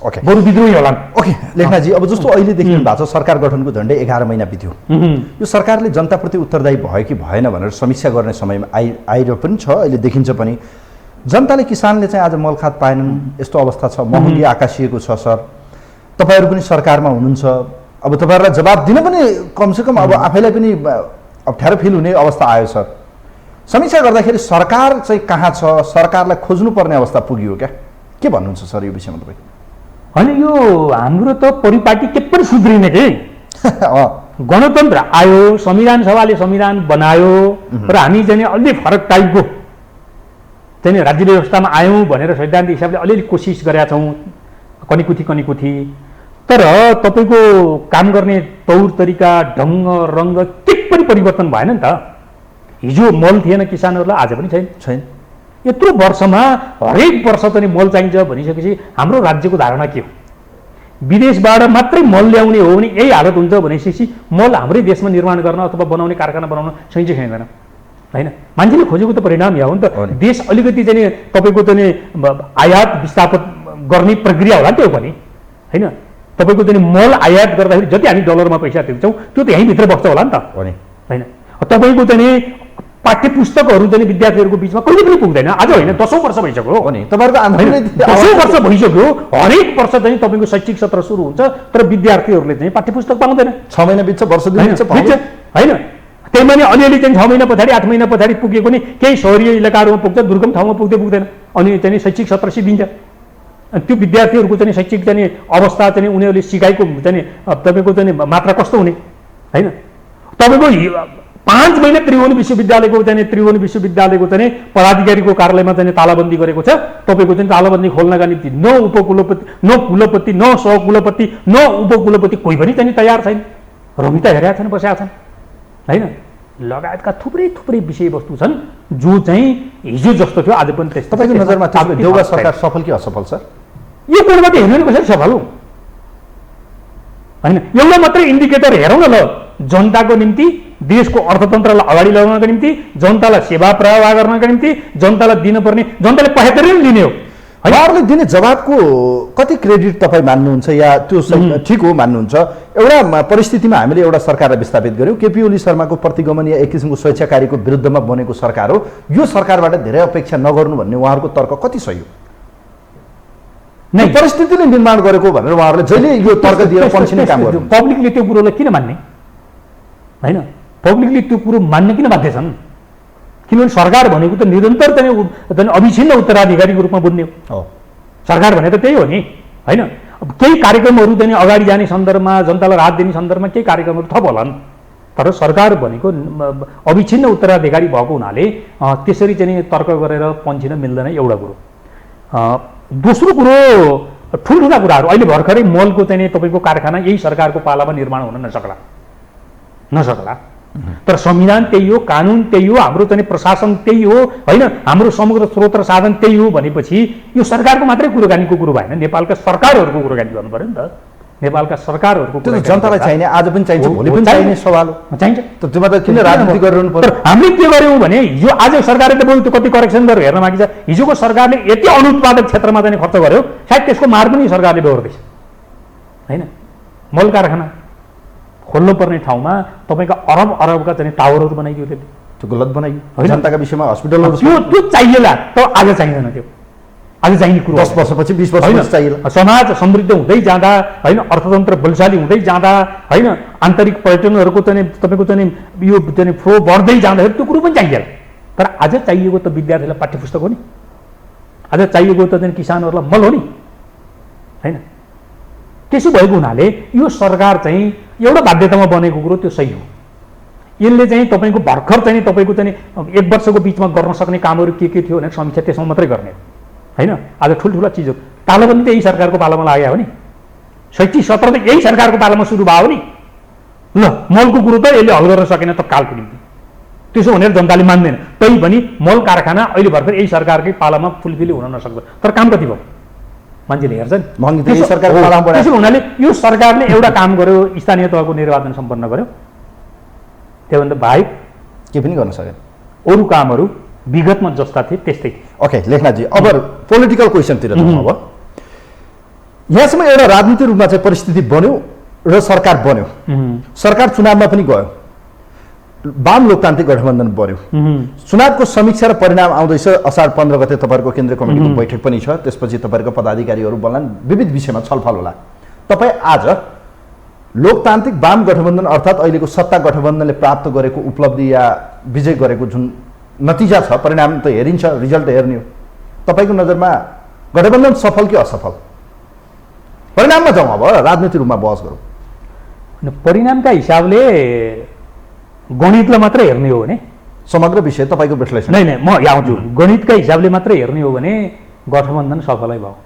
ओके, बरु विद्रोही होला। ओके लेखनाथजी, अब जस्तो अहिले देखिनु भएको छ सरकार गठनको झन्डै 11 महिना बित्यो, यो सरकारले जनताप्रति उत्तरदायी भयो कि भएन भनेर समीक्षा गर्ने समयमा आइरह पनि छ, अहिले देखिन्छ पनि। जनताले, किसानले चाहिँ आज मलखात पाएनन्, यस्तो अवस्था छ, महँगी आकाशिएको छ। सर, तपाईँहरू पनि सरकारमा हुनुहुन्छ, अब तपाईँहरूलाई जवाब दिन पनि कमसेकम अब आफैलाई पनि अप्ठ्यारो फिल हुने अवस्था आयो। सर, समीक्षा गर्दाखेरि सरकार चाहिँ कहाँ छ, सरकारलाई खोज्नुपर्ने अवस्था पुग्यो क्या, के भन्नुहुन्छ सर यो विषयमा तपाईँ? होइन, यो हाम्रो त परिपाटी के पनि सुध्रिने कि गणतन्त्र आयो, संविधान सभाले संविधान बनायो र हामी चाहिँ अलि फरक टाइपको चाहिँ राज्य व्यवस्थामा आयौँ भनेर सैद्धान्तिक हिसाबले अलिअलि कोसिस गरेका छौँ, कनिकुथी। तर तपाईँको काम गर्ने तौर तरिका, ढङ्ग, रङ्ग के पनि परिवर्तन भएन नि त। हिजो मल थिएन किसानहरूलाई, आज पनि छैन। यत्रो वर्षमा हरेक वर्ष पनि मल चाहिन्छ भनिसकेपछि हाम्रो राज्यको धारणा के हो? विदेशबाट मात्रै मल ल्याउने हो भने यही हालत हुन्छ भनेपछि मल हाम्रै देशमा निर्माण गर्न अथवा बनाउने, कारखाना बनाउन सकिन्छ छैन? होइन, मान्छेले खोजेको त परिणाम यहाँ हो नि त। देश अलिकति चाहिँ तपाईँको चाहिँ आयात विस्थापित गर्ने प्रक्रिया होला त्यो पनि, होइन? तपाईँको चाहिँ मल आयात गर्दाखेरि जति हामी डलरमा पैसा तिर्छौँ त्यो त यहीँभित्र बस्छ होला नि त, होइन? तपाईँको चाहिँ पाठ्यपुस्तकहरू चाहिँ विद्यार्थीहरूको बिचमा कहिले पनि पुग्दैन। आज होइन, 10औं वर्ष भइसक्यो, तपाईँहरूको आन्दोलन 10औं वर्ष भइसक्यो। हरेक वर्ष चाहिँ तपाईँको शैक्षिक सत्र सुरु हुन्छ तर विद्यार्थीहरूले चाहिँ पाठ्यपुस्तक पाउँदैन। 6 महिना बित्छ, वर्ष बित्छ, होइन? त्यही पनि अलिअलि चाहिँ 6 महिना पछाडि, 8 महिना पछाडि पुगेको नि केही सहरीय इलाकाहरूमा पुग्छ, दुर्गम ठाउँमा पुग्दैन। अनि चाहिँ शैक्षिक सत्र सिद्धिन्छ। त्यो विद्यार्थीहरूको चाहिँ शैक्षिक चाहिँ अवस्था चाहिँ उनीहरूले सिकाइको चाहिँ तपाईँको चाहिँ मात्रा कस्तो हुने, होइन? तपाईँको 5 महिना त्रिभुवन विश्वविद्यालयको चाहिँ पदाधिकारीको कार्यालयमा चाहिँ तालाबन्दी गरेको छ। तपाईँको चाहिँ तालाबन्दी खोल्नका निम्ति न कुलपति, न सहकुलपति, न उपकुलपति कोही पनि चाहिँ तयार छैन, रमिता हेरेका छन्, बसेका छन्, होइन? लगायतका थुप्रै विषयवस्तु छन् जो चाहिँ हिजो जस्तो थियो आज पनि त्यस्तो। तपाईँको नजरमा देउवा सरकार सफल कि असफल सर? यो कोणबाट हेर्नु नि कसरी सफल हो, होइन? एउटा मात्रै इन्डिकेटर हेरौँ न ल, जनताको निम्ति, देशको अर्थतन्त्रलाई अगाडि लगाउनका निम्ति, जनतालाई सेवा प्रवाह गर्नका निम्ति, जनतालाई दिनुपर्ने, जनताले 75 लिने हो। उहाँहरूले दिने जवाबको कति क्रेडिट तपाईँ मान्नुहुन्छ या त्यो ठिक हो मान्नुहुन्छ? एउटा परिस्थितिमा हामीले एउटा सरकारलाई विस्थापित गऱ्यौँ, केपी ओली शर्माको प्रतिगमन या एक किसिमको स्वेच्छाकारीको विरुद्धमा बनेको सरकार हो, यो सरकारबाट धेरै अपेक्षा नगर्नु भन्ने उहाँहरूको तर्क कति सही हो? नै परिस्थितिले निर्माण गरेको भनेर उहाँहरूले जहिले यो तर्क दिएर पन्छिने काम गर्नु। पब्लिकले त्यो कुरोलाई किन मान्ने, होइन? पब्लिकले त्यो कुरो मान्ने किन बाध्य छन्? किनभने सरकार भनेको त निरन्तर चाहिँ अविच्छिन्न उत्तराधिकारीको रूपमा बुझ्ने हो। सरकार भने त त्यही हो नि, होइन? केही कार्यक्रमहरू चाहिँ अगाडि जाने सन्दर्भमा, जनतालाई राहत दिने सन्दर्भमा केही कार्यक्रमहरू थप होलान्, तर सरकार भनेको अविच्छिन्न उत्तराधिकारी भएको हुनाले त्यसरी चाहिँ तर्क गरेर पन्छिन मिल्दैन, एउटा कुरो। दोस्रो कुरो, ठुल्ठुला कुराहरू अहिले भर्खरै मलको चाहिँ तपाईँको कारखाना यही सरकारको पालामा निर्माण हुन नसक्ला। तर संविधान त्यही हो, कानुन त्यही हो, हाम्रो चाहिँ प्रशासन त्यही हो, होइन? हाम्रो समग्र स्रोत र साधन त्यही हो भनेपछि यो सरकारको मात्रै कुराकानीको कुरो भएन, नेपालका सरकारहरूको कुराकानी गर्नु पर्यो नि त। नेपालका सरकारहरूको जनतालाई चाहिने, आज पनि चाहिन्छ, भोलि पनि चाहिने सवाल हो, चाहिन्छ। त्यसमा त किन राजनीति गरिरहनु पर्यो? हामीले के गर्यौँ भने हिजो आज सरकारले बरु त्यो कति करेक्सन गरेर हेर्न बाँकी छ। हिजोको सरकारले यति अनुत्पादक क्षेत्रमा चाहिँ खर्च गर्यो, सायद त्यसको मार पनि सरकारले बेहोर्दैछ, होइन? मल कारखाना खोल्नुपर्ने ठाउँमा तपाईँका अरबका चाहिँ टावरहरू बनाइदियो, त्यो गलत बनाइयो। जनताका विषयमा हस्पिटलहरू त्यो चाहिएला, तर आज चाहिँदैन। त्यो आज चाहिने कुरो 10 वर्षपछि 20 वर्षपछि चाहिएला। समाज समृद्ध हुँदै जाँदा, होइन? अर्थतन्त्र बलशाली हुँदै जाँदा, होइन? आन्तरिक पर्यटनहरूको चाहिँ तपाईँको चाहिँ यो चाहिँ फ्लो बढ्दै जाँदाखेरि त्यो कुरो पनि चाहिएला। तर आज चाहिएको त विद्यार्थीलाई पाठ्यपुस्तक हो नि, आज चाहिएको त चाहिँ किसानहरूलाई मल हो नि, होइन? त्यसो भएको हुनाले यो सरकार चाहिँ एउटा बाध्यतामा बनेको कुरो त्यो सही हो। यसले चाहिँ तपाईँको भर्खर चाहिँ तपाईँको चाहिँ 1 वर्षको बिचमा गर्न सक्ने कामहरू के थियो भने समीक्षा त्यसमा मात्रै गर्ने, होइन? आज ठुल्ठुला चिजहरू तालाबन्दी त यही सरकारको पालामा लाग्यो हो नि, शैक्षिक सत्र त यही सरकारको पालामा सुरु भयो नि। ल मलको कुरो त यसले हल गर्न सकेन तत्कालको निम्ति, त्यसो भनेर जनताले मान्दैन। तैपनि मल कारखाना अहिले भर्खर यही सरकारकै पालामा फुलफिली हुन नसक्छ, तर काम कति भयो मान्छेले हेर्छ नि। महँगी त यही सरकारको पालामा बढायो। त्यसो हुनाले यो सरकारले एउटा काम गर्यो, स्थानीय तहको निर्वाचन सम्पन्न गर्यो, त्योभन्दा बाहेक के पनि गर्न सकेन। अरू कामहरू विगतमा जस्ता थिए त्यस्तै थिए। ओके लेखनाथजी, अब पोलिटिकल क्वेसनतिर जाउँ। अब यहाँसम्म एउटा राजनीतिक रूपमा चाहिँ परिस्थिति बन्यो र सरकार बन्यो, सरकार चुनावमा पनि गयो, वाम लोकतान्त्रिक गठबन्धन बन्यो, चुनावको समीक्षा र परिणाम आउँदैछ। असार 15 गते तपाईँहरूको केन्द्रीय कमिटीको बैठक पनि छ, त्यसपछि तपाईँहरूको पदाधिकारीहरू बोल्लान्, विविध विषयमा छलफल होला। तपाईँ आज लोकतान्त्रिक वाम गठबन्धन अर्थात् अहिलेको सत्ता गठबन्धनले प्राप्त गरेको उपलब्धि या विजय गरेको जुन नतिजा छ, परिणाम त हेरिन्छ, रिजल्ट हेर्ने हो, तपाईँको नजरमा गठबन्धन सफल कि असफल? परिणाममा जाउँ, अब राजनीतिक रूपमा बहस गरौँ। परिणामका हिसाबले गणितलाई मात्रै हेर्ने हो भने समग्र विषय तपाईँको विश्लेषण? नै म यहाँ आउँछु। गणितका हिसाबले मात्रै हेर्ने हो भने गठबन्धन सफलै भयो,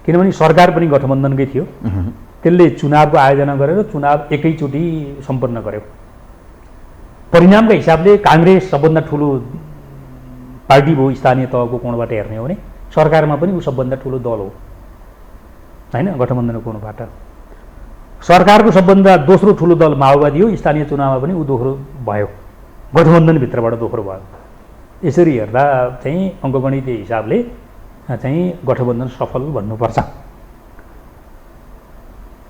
किनभने सरकार पनि गठबन्धनकै थियो, त्यसले चुनावको आयोजना गरेर चुनाव एकैचोटि सम्पन्न गर्यो। परिणामका हिसाबले काङ्ग्रेस सबभन्दा ठुलो पार्टी भयो स्थानीय तहको कोणबाट हेर्ने हो भने, सरकारमा पनि ऊ सबभन्दा ठुलो दल हो होइन गठबन्धनको कोणबाट। सरकारको सबभन्दा दोस्रो ठुलो दल माओवादी हो, स्थानीय चुनावमा पनि ऊ दोस्रो भयो, गठबन्धनभित्रबाट दोस्रो भयो। यसरी हेर्दा चाहिँ अङ्कगणितीय हिसाबले चाहिँ गठबन्धन सफल भन्नुपर्छ।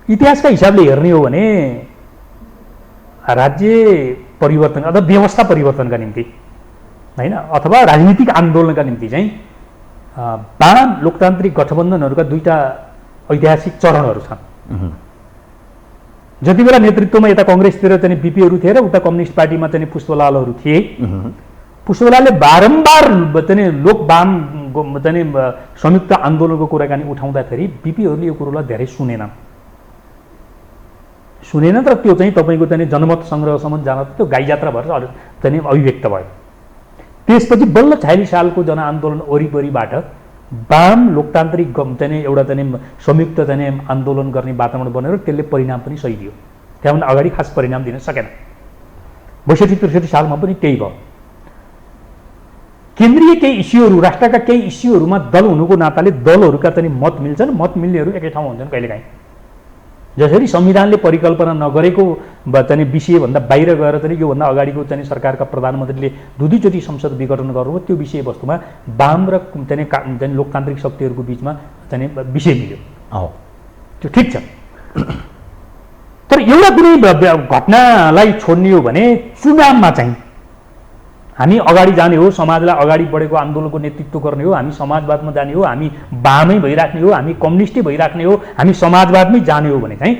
इतिहासका हिसाबले हेर्ने हो भने राज्य परिवर्तन अथवा व्यवस्था परिवर्तनका निम्ति होइन अथवा राजनीतिक आन्दोलनका निम्ति चाहिँ वाम लोकतान्त्रिक गठबन्धनहरूका दुईटा ऐतिहासिक चरणहरू छन्। जति बेला नेतृत्वमा यता कङ्ग्रेसतिर चाहिँ बिपीहरू थिए र उता कम्युनिस्ट पार्टीमा चाहिँ पुष्पलालहरू थिए, पुष्पलालले बारम्बार चाहिँ लोक वाम चाहिँ संयुक्त आन्दोलनको कुराकानी उठाउँदाखेरि बिपीहरूले यो कुरोलाई धेरै सुनेनन् तर त्यो चाहिँ तपाईँको चाहिँ जनमत सङ्ग्रहसम्म जान त्यो गाई जात्रा भएर चाहिँ अभिव्यक्त भयो। त्यसपछि बल्ल 46 सालको जनआन्दोलन वरिपरिबाट वाम लोकतान्त्रिक चाहिँ एउटा चाहिँ संयुक्त चाहिँ आन्दोलन गर्ने वातावरण बनेर त्यसले परिणाम पनि सही दियो। त्यहाँभन्दा अगाडि खास परिणाम दिन सकेन। 62-63 सालमा पनि त्यही भयो। केन्द्रीय केही इस्युहरू, राष्ट्रका केही इस्युहरूमा दल हुनुको नाताले दलहरूका चाहिँ मत मिल्छन्, मत मिल्नेहरू एकै ठाउँमा हुन्छन् कहिलेकाहीँ। जसरी संविधानले परिकल्पना नगरेको चाहिँ विषयभन्दा बाहिर गएर चाहिँ योभन्दा अगाडिको चाहिँ सरकारका प्रधानमन्त्रीले दुईचोटि संसद विघटन गर्नुभयो, त्यो विषयवस्तुमा वाम र चाहिँ लोकतान्त्रिक शक्तिहरूको बिचमा चाहिँ विषय मिल्यो, त्यो ठिक छ। तर एउटा कुनै घटनालाई छोड्ने हो भने चुनावमा चाहिँ हामी अगाडि जाने हो, समाजलाई अगाडि बढेको आन्दोलनको नेतृत्व गर्ने हो, हामी समाजवादमा जाने हो, हामी वामै भइराख्ने हो, हामी कम्युनिस्टै भइराख्ने हो, हामी समाजवादमै जाने हो भने चाहिँ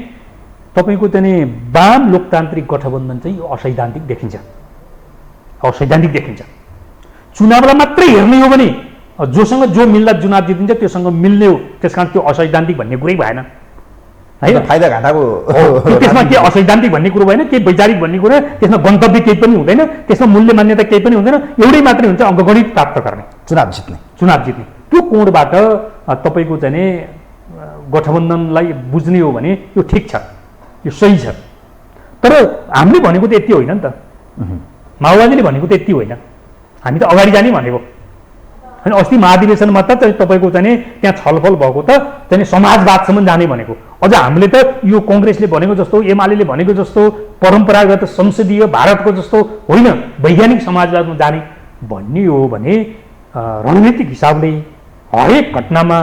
तपाईँको चाहिँ वाम लोकतान्त्रिक गठबन्धन चाहिँ यो असैद्धान्तिक देखिन्छ, असैद्धान्तिक देखिन्छ। चुनावलाई मात्रै हेर्ने हो भने जोसँग जो मिल्दा चुनाव जितिन्छ त्योसँग मिल्ने हो, त्यस कारण त्यो असैद्धान्तिक भन्ने कुरै भएन होइन। फाइदा घाटाको त्यसमा के असैद्धान्तिक भन्ने कुरो भएन, के वैचारिक भन्ने कुरो, त्यसमा गन्तव्य केही पनि हुँदैन, त्यसमा मूल्य मान्यता केही पनि हुँदैन, एउटै मात्रै हुन्छ अङ्कगणित प्राप्त गर्ने, चुनाव जित्ने। त्यो कोणबाट तपाईँको चाहिँ गठबन्धनलाई बुझ्ने हो भने यो ठिक छ, यो सही छ। तर हामीले भनेको त यति होइन नि त, माओवादीले भनेको त यति होइन, हामी त अगाडि जाने भनेको। अनि अस्ति महाधिवेशनमा त तपाईँको चाहिँ त्यहाँ छलफल भएको त चाहिँ समाजवादसम्म जाने भनेको। अझ हामीले त यो कङ्ग्रेसले भनेको जस्तो, एमाले भनेको जस्तो, परम्परागत संसदीय भारतको जस्तो होइन, वैज्ञानिक समाजवादमा जाने भन्ने हो भने रणनीतिक हिसाबले हरेक घटनामा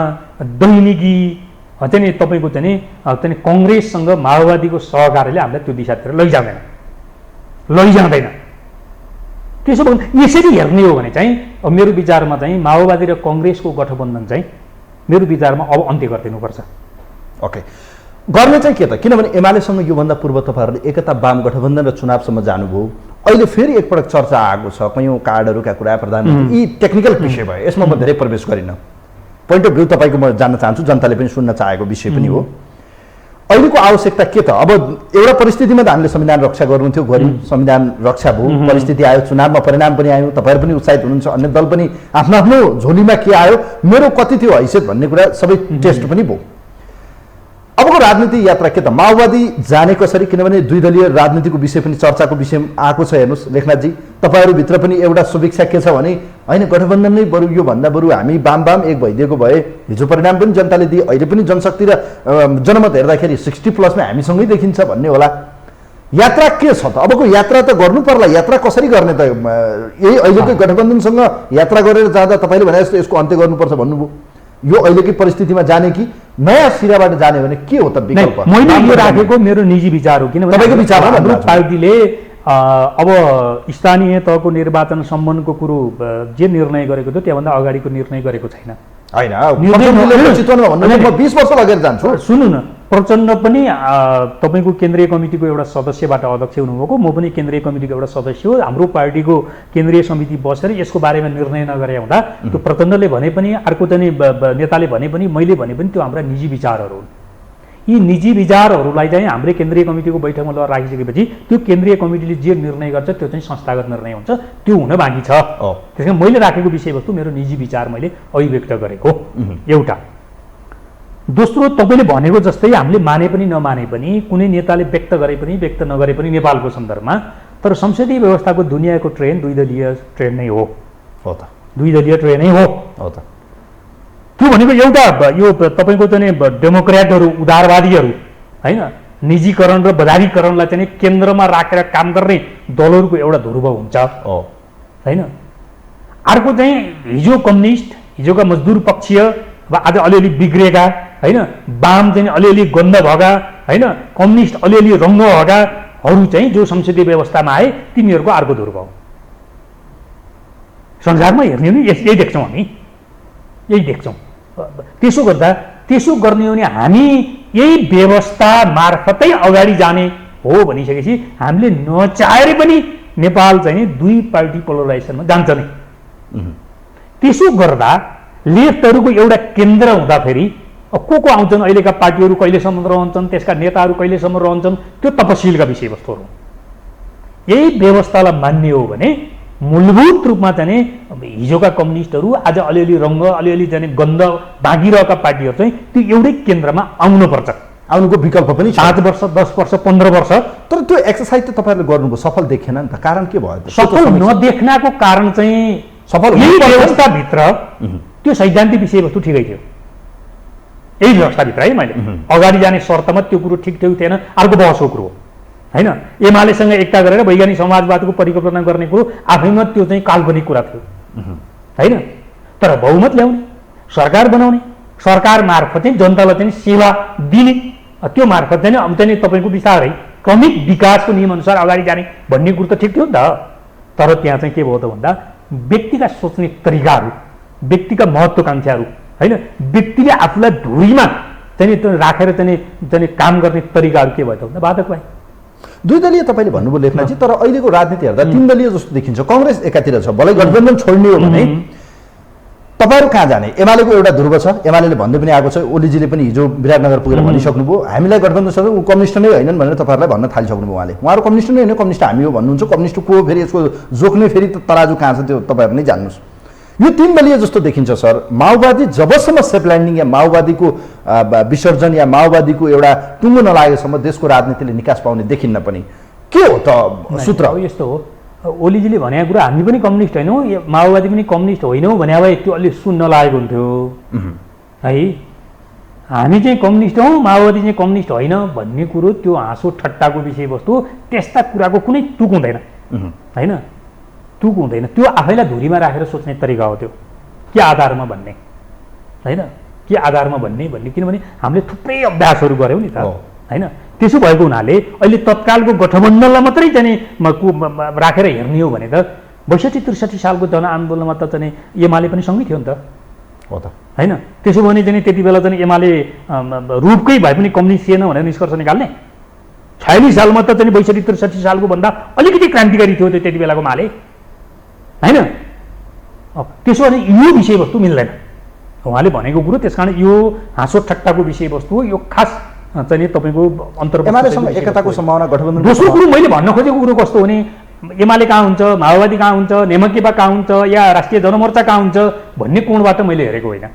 दैनिकी चाहिँ तपाईँको चाहिँ कङ्ग्रेससँग माओवादीको सहकार्यले हामीलाई त्यो दिशातिर लैजाँदैन। त्यसो भने यसरी हेर्ने हो भने चाहिँ मेरो विचारमा चाहिँ माओवादी र कङ्ग्रेसको गठबन्धन चाहिँ मेरो विचारमा अब अन्त्य गरिदिनुपर्छ। ओके, गर्ने चाहिँ के त? किनभने एमालेसँग योभन्दा पूर्व तपाईँहरूले एकता वाम गठबन्धन र चुनावसम्म जानुभयो, अहिले फेरि एकपटक चर्चा आएको छ कयौँ कार्डहरूका कुरा, प्रधानमन्त्री, यी टेक्निकल विषय भयो, यसमा म धेरै प्रवेश गरिनँ। पोइन्ट अफ भ्यू तपाईँको म जान्न चाहन्छु, जनताले पनि सुन्न चाहेको विषय पनि हो। अहिलेको आवश्यकता के त? अब एउटा परिस्थितिमा त हामीले संविधान रक्षा गर्नु थियो, गऱ्यौँ, संविधान रक्षा भयो, परिस्थिति आयो, चुनावमा परिणाम पनि आयो, तपाईँहरू पनि उत्साहित हुनुहुन्छ, अन्य दल पनि आफ्नो आफ्नो झोलीमा के आयो, मेरो कति थियो हैसियत भन्ने कुरा सबै टेस्ट पनि भयो। अबको राजनीति यात्रा के त माओवादी जाने कसरी, किनभने द्विदलीय राजनीतिको विषय पनि चर्चाको विषय आएको छ। हेर्नुहोस् लेखनाथजी, तपाईँहरूभित्र पनि एउटा सुभिक्षा के छ भने होइन गठबन्धन नै बरु योभन्दा बरु हामी वाम एक भइदिएको भए हिजो परिणाम पनि जनताले दिए, अहिले पनि जनशक्ति र जनमत हेर्दाखेरि 60+ मा हामीसँगै देखिन्छ भन्ने होला। यात्रा के छ त? अबको यात्रा त गर्नु पर्ला। यात्रा कसरी गर्ने त? यही अहिलेकै गठबन्धनसँग यात्रा गरेर जाँदा तपाईँले भने जस्तो यसको अन्त्य गर्नुपर्छ भन्नुभयो। यो अहिलेकै परिस्थितिमा जाने कि नयाँ सिराबाट जाने भने के हो त विकल्प? मैले यो राखेको मेरो निजी विचार हो, किनभने तपाईँको विचार हो। हाम्रो पार्टीले अब स्थानीय तहको निर्वाचन सम्बन्धको कुरो जे निर्णय गरेको थियो त्योभन्दा अगाडिको निर्णय गरेको छैन। होइन, चितवनमा भन्नु म 20 वर्ष लगेर जान्छु। सुन्नु न, प्रचण्ड पनि तपाईँको केन्द्रीय कमिटीको एउटा सदस्यबाट अध्यक्ष हुनुभएको, म पनि केन्द्रीय कमिटीको एउटा सदस्य हो। हाम्रो पार्टीको केन्द्रीय समिति बसेर यसको बारेमा निर्णय नगरे हुँदा त्यो प्रचण्डले भने पनि अर्को चाहिँ नेताले भने पनि मैले भने पनि त्यो हाम्रा निजी विचारहरू हुन्। यी निजी विचारहरूलाई चाहिँ हाम्रो केन्द्रीय कमिटीको बैठकमा लगेर राखिसकेपछि त्यो केन्द्रीय कमिटीले जे निर्णय गर्छ त्यो चाहिँ संस्थागत निर्णय हुन्छ, त्यो हुन बाँकी छ। त्यस कारण मैले राखेको विषयवस्तु मेरो निजी विचार मैले अभिव्यक्त गरेको एउटा। दोस्रो, तपाईँले भनेको जस्तै हामीले माने पनि नमाने पनि, कुनै नेताले व्यक्त गरे पनि व्यक्त नगरे पनि नेपालको सन्दर्भमा, तर संसदीय व्यवस्थाको दुनियाँको ट्रेन द्विदलीय ट्रेन नै हो त, द्विदलीय ट्रेन नै हो त। त्यो भनेको एउटा यो तपाईँको चाहिँ डेमोक्रेटहरू उदारवादीहरू होइन, निजीकरण र बजारीकरणलाई चाहिँ केन्द्रमा राखेर काम गर्ने दलहरूको एउटा ध्रुव हुन्छ होइन। अर्को चाहिँ हिजो कम्युनिस्ट, हिजोका मजदुर पक्षीय वा आज अलिअलि बिग्रेका होइन, वाम चाहिँ अलिअलि गन्ध भएका होइन, कम्युनिस्ट अलिअलि रङ्ग भएकाहरू चाहिँ जो संसदीय व्यवस्थामा आए तिनीहरूको अर्को ध्रुव हो। संसारमा हेर्ने हो नि यही देख्छौँ हामी, यही देख्छौँ। त्यसो गर्ने हो भने हामी यही व्यवस्था मार्फतै अगाडि जाने हो भनिसकेपछि हामीले नचाहेर पनि नेपाल चाहिँ दुई पार्टी पोलराइजेसनमा जान्छ नै। त्यसो गर्दा लेफ्टहरूको एउटा केन्द्र हुँदाखेरि को आउँछन्, अहिलेका पार्टीहरू कहिलेसम्म रहन्छन्, त्यसका नेताहरू कहिलेसम्म रहन्छन्, त्यो तपसिलका विषयवस्तुहरू हो। यही व्यवस्थालाई मान्ने हो भने मूलभूत रूपमा चाहिँ हिजोका कम्युनिस्टहरू आज अलिअलि रङ्ग अलिअलि चाहिँ गन्ध बाँकी रहेका पार्टीहरू चाहिँ त्यो एउटै केन्द्रमा आउनुपर्छ। आउनुको विकल्प पनि 7 वर्ष 10 वर्ष 15 वर्ष। तर त्यो एक्सर्साइज त तपाईँहरूले गर्नुभयो, सफल देखेन नि त। कारण के भयो? सफल नदेख्नको कारण चाहिँ सफल यही व्यवस्थाभित्र त्यो सैद्धान्तिक विषयवस्तु ठिकै थियो। यही व्यवस्थाभित्र है मैले अगाडि जाने शर्तमा त्यो कुरो ठिक थिएन, अर्को बहसको कुरो होइन। एमालेसँग एकता गरेर वैज्ञानिक समाजवादको परिकल्पना गर्ने कुरो आफैमा त्यो चाहिँ काल्पनिक कुरा थियो होइन। तर बहुमत ल्याउने, सरकार बनाउने, सरकार मार्फत चाहिँ जनतालाई चाहिँ सेवा दिने, त्यो मार्फत चाहिँ तपाईँको बिस्तारै क्रमिक विकासको नियमअनुसार अगाडि जाने भन्ने कुरो त ठिक थियो नि त। तर त्यहाँ चाहिँ के भयो त भन्दा व्यक्तिका सोच्ने तरिकाहरू, व्यक्तिका महत्त्वाकांक्षाहरू होइन, व्यक्तिले आफूलाई धुरीमा चाहिँ राखेर चाहिँ काम गर्ने तरिकाहरू के भयो त भन्दा बाधक भयो। दुईदलीय तपाईँले भन्नुभयो लेखनाथजी, तर अहिलेको राजनीति हेर्दा 3 दलीय जस्तो देखिन्छ। कङ्ग्रेस एकातिर छ, भलै गठबन्धन छोड्ने हो भने तपाईँहरू कहाँ जाने? एमालेको एउटा ध्रुव छ, एमाले भन्दै पनि आएको छ, ओलीजीले पनि हिजो विराटनगर पुगेर भनिसक्नुभयो हामीलाई गठबन्धनसँग ऊ कम्युनिस्ट नै होइनन् भनेर तपाईँहरूलाई भन्न थालिसक्नुभयो। उहाँहरू कम्युनिस्ट नै होइन, कम्युनिस्ट हामी हो भन्नुहुन्छ। कम्युनिस्ट को फेरि यसको जोख्ने फेरि तराजु कहाँ छ त्यो तपाईँहरू नै जान्नुहोस्। यो 3 दलीय जस्तो देखिन्छ सर। माओवादी जबसम्म सेफ ल्यान्डिङ या माओवादीको विसर्जन या माओवादीको एउटा टुङ्गो नलागेसम्म देशको राजनीतिले निकास पाउने देखिन्न पनि। के हो त सूत्र? यस्तो हो, ओलीजीले भनेको कुरा हामी पनि कम्युनिस्ट होइनौँ, माओवादी पनि कम्युनिस्ट होइनौँ भने भए त्यो अलि सुन्न लागेको हुन्थ्यो है। हामी चाहिँ कम्युनिस्ट हौँ, माओवादी चाहिँ कम्युनिस्ट होइन भन्ने कुरो त्यो हाँसो ठट्टाको विषयवस्तु, त्यस्ता कुराको कुनै तुक हुँदैन होइन, तुक हुँदैन। त्यो आफैलाई धुरीमा राखेर सोच्ने तरिका हो त्यो, के आधारमा भन्ने होइन, के आधारमा भन्ने किनभने हामीले थुप्रै अभ्यासहरू गऱ्यौँ नि त होइन। त्यसो भएको हुनाले अहिले तत्कालको गठबन्धनलाई मात्रै चाहिँ राखेर हेर्ने हो भने त 62-63 सालको जनआन्दोलनमा त चाहिँ एमाले पनि सँगै थियो नि त होइन। त्यसो भने चाहिँ त्यति बेला चाहिँ एमाले रूपकै भए पनि कम्युनिस्ट थिएन भनेर निष्कर्ष निकाल्ने। 46 सालमा त चाहिँ 62-63 सालको भन्दा अलिकति क्रान्तिकारी थियो त्यति बेलाको माले होइन। त्यसो भने यो विषयवस्तु मिल्दैन उहाँले भनेको कुरो। त्यस कारण यो हाँसो ठट्टाको विषयवस्तु हो, यो खास चाहिँ तपाईँको एमालेसँग एकताको सम्भावना गठबन्धन। दोस्रो कुरो मैले भन्न खोजेको कुरो कस्तो हो भने एमाले कहाँ हुन्छ, माओवादी कहाँ हुन्छ, नेमकेपा कहाँ हुन्छ, या राष्ट्रिय जनमोर्चा कहाँ हुन्छ भन्ने कोणबाट मैले हेरेको होइन।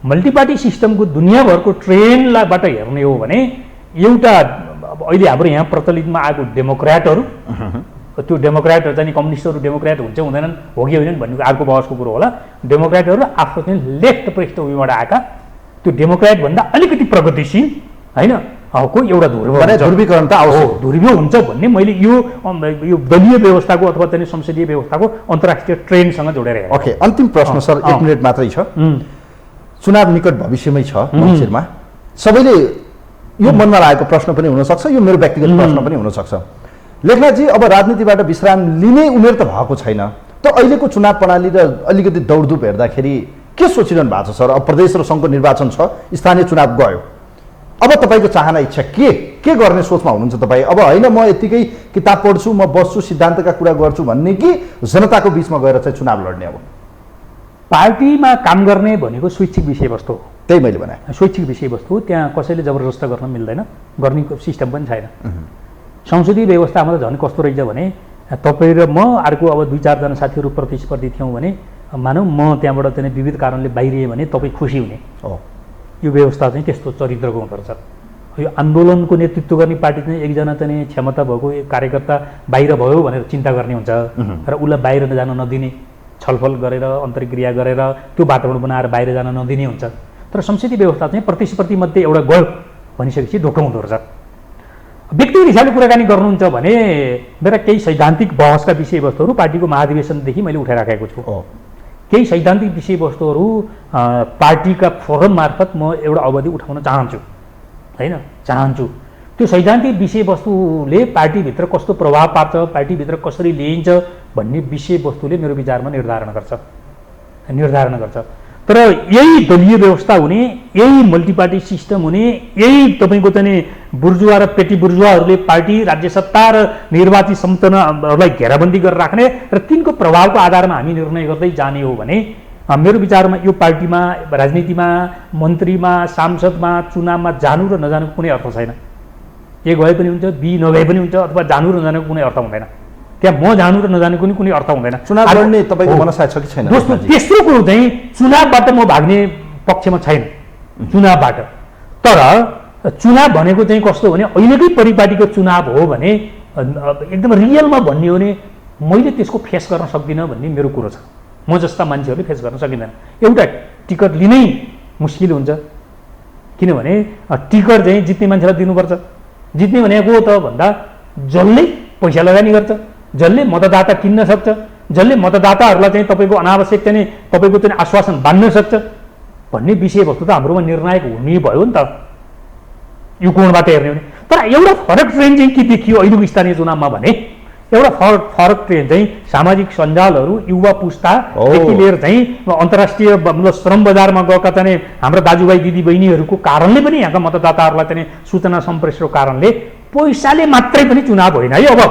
मल्टिपार्टी सिस्टमको दुनियाँभरको ट्रेन्डबाट हेर्ने हो भने एउटा अहिले हाम्रो यहाँ प्रचलितमा आएको डेमोक्र्याटहरू, त्यो डेमोक्र्याटहरू चाहिँ कम्युनिस्टहरू डेमोक्र्याट हुन्छ हुँदैनन्, हो कि होइनन् भन्ने अर्को बहसको कुरो होला। डेमोक्र्याटहरू आफ्नो चाहिँ लेफ्ट पृष्ठभूमिबाट आएका त्यो डेमोक्र्याटभन्दा अलिकति प्रगतिशील होइन को एउटा ध्रुवीकरण त आवश्यक ध्रुवीय हुन्छ भन्ने मैले यो दलीय व्यवस्थाको अथवा चाहिँ संसदीय व्यवस्थाको अन्तर्राष्ट्रिय ट्रेन्डसँग जोडेर हेरेँ। ओके, अन्तिम प्रश्न सर, 1 मिनट मात्रै छ। चुनाव निकट भविष्यमै छ मङ्सिरमा, सबैले यो मनमा लागेको प्रश्न पनि हुनसक्छ, यो मेरो व्यक्तिगत प्रश्न पनि हुनसक्छ। लेखनाथजी, अब राजनीतिबाट विश्राम लिने उमेर त भएको छैन, त अहिलेको चुनाव प्रणाली र अलिकति दौडधुप हेर्दाखेरि के सोचिरहनु भएको छ सर? अब प्रदेश र सङ्घको निर्वाचन छ, स्थानीय चुनाव गयो, अब तपाईँको चाहना इच्छा के गर्ने सोचमा हुनुहुन्छ तपाईँ? अब होइन म यत्तिकै किताब पढ्छु, म बस्छु, सिद्धान्तका कुरा गर्छु भन्ने कि जनताको बिचमा गएर चाहिँ चुनाव लड्ने? अब पार्टीमा काम गर्ने भनेको स्वैच्छिक विषयवस्तु हो, त्यही मैले भने स्वैच्छिक विषयवस्तु, त्यहाँ कसैले जबरजस्त गर्न मिल्दैन, गर्ने सिस्टम पनि छैन। संसदीय व्यवस्थामा त झन् कस्तो रहेछ भने तपाईँ र म अर्को अब 2-4 जना साथीहरू प्रतिस्पर्धी थियौँ भने मानौँ म त्यहाँबाट चाहिँ विविध कारणले बाहिरिएँ भने तपाईँ खुसी हुने, यो व्यवस्था चाहिँ त्यस्तो चरित्रको हुँदो रहेछ। यो आन्दोलनको नेतृत्व गर्ने पार्टी चाहिँ एकजना चाहिँ क्षमता भएको कार्यकर्ता बाहिर भयो भनेर चिन्ता गर्ने हुन्छ र उसलाई बाहिर जान नदिने, छलफल गरेर अन्तर्क्रिया गरेर त्यो वातावरण बनाएर बाहिर जान नदिने हुन्छ। तर संसदीय व्यवस्था चाहिँ प्रतिस्पर्धी मध्ये एउटा गयो भनिसकेपछि ढुक्क हुँदो रहेछ। व्यक्तिगत हिसाबले कुराकानी गर्नुहुन्छ भने मेरा केही सैद्धान्तिक बहसका विषयवस्तुहरू पार्टीको महाधिवेशनदेखि मैले उठाइराखेको छु। केही सैद्धान्तिक विषयवस्तुहरू पार्टीका फोरम मार्फत म एउटा अवधि उठाउन चाहन्छु होइन, चाहन्छु। त्यो सैद्धान्तिक विषयवस्तुले पार्टीभित्र कस्तो प्रभाव पार्छ, पार्टीभित्र कसरी ल्याइन्छ भन्ने विषयवस्तुले मेरो विचारमा निर्धारण गर्छ। तर यही दलीय व्यवस्था हुने, यही मल्टिपार्टी सिस्टम हुने, यही तपाईँको चाहिँ बुर्जुवा र पेटी बुर्जुवाहरूले पार्टी, राज्य सत्ता र निर्वाचित संस्थाहरूलाई घेराबन्दी गरेर राख्ने र तिनको प्रभावको आधारमा हामी निर्णय गर्दै जाने हो भने मेरो विचारमा यो पार्टीमा, राजनीतिमा, मन्त्रीमा, सांसदमा, चुनावमा जानु र नजानुको कुनै अर्थ छैन। ए गए पनि हुन्छ, बी नगए पनि हुन्छ, अथवा जानु र नजानुको कुनै अर्थ हुँदैन। त्यहाँ म जानु र नजानुको कुनै अर्थ हुँदैन। चुनाव लड्ने तपाईँको मनसाय छ कि छैन? दोस्रो तेस्रो कुरो चाहिँ चुनावबाट म भाग्ने पक्षमा छैन, चुनावबाट। तर चुनाव भनेको चाहिँ कस्तो भने अहिलेकै परिपाटीको चुनाव हो भने एकदम रियलमा भन्ने हो भने मैले त्यसको फेस गर्न सक्दिनँ भन्ने मेरो कुरो छ। म जस्ता मान्छेहरूले फेस गर्न सकिँदैन। एउटा टिकट लिनै मुस्किल हुन्छ, किनभने टिकट चाहिँ जित्ने मान्छेलाई दिनुपर्छ। जित्ने भनेको त भन्दा जसले पैसा लगानी गर्छ, जसले मतदाता किन्न सक्छ, जसले मतदाताहरूलाई चाहिँ तपाईँको अनावश्यक चाहिँ तपाईँको चाहिँ आश्वासन बाँध्न सक्छ भन्ने विषयवस्तु त हाम्रोमा निर्णायक हुने भयो नि त यो कोणबाट हेर्ने हो भने। तर एउटा फरक ट्रेन्ड चाहिँ के देखियो अहिलेको स्थानीय चुनावमा भने एउटा फरक ट्रेन्ड चाहिँ सामाजिक सञ्जालहरू, युवा पुस्तादेखि लिएर चाहिँ अन्तर्राष्ट्रिय श्रम बजारमा गएका चाहिँ हाम्रा दाजुभाइ दिदीबहिनीहरूको कारणले पनि यहाँका मतदाताहरूलाई चाहिँ सूचना सम्प्रेषणको कारणले पैसाले मात्रै पनि चुनाव होइन है अब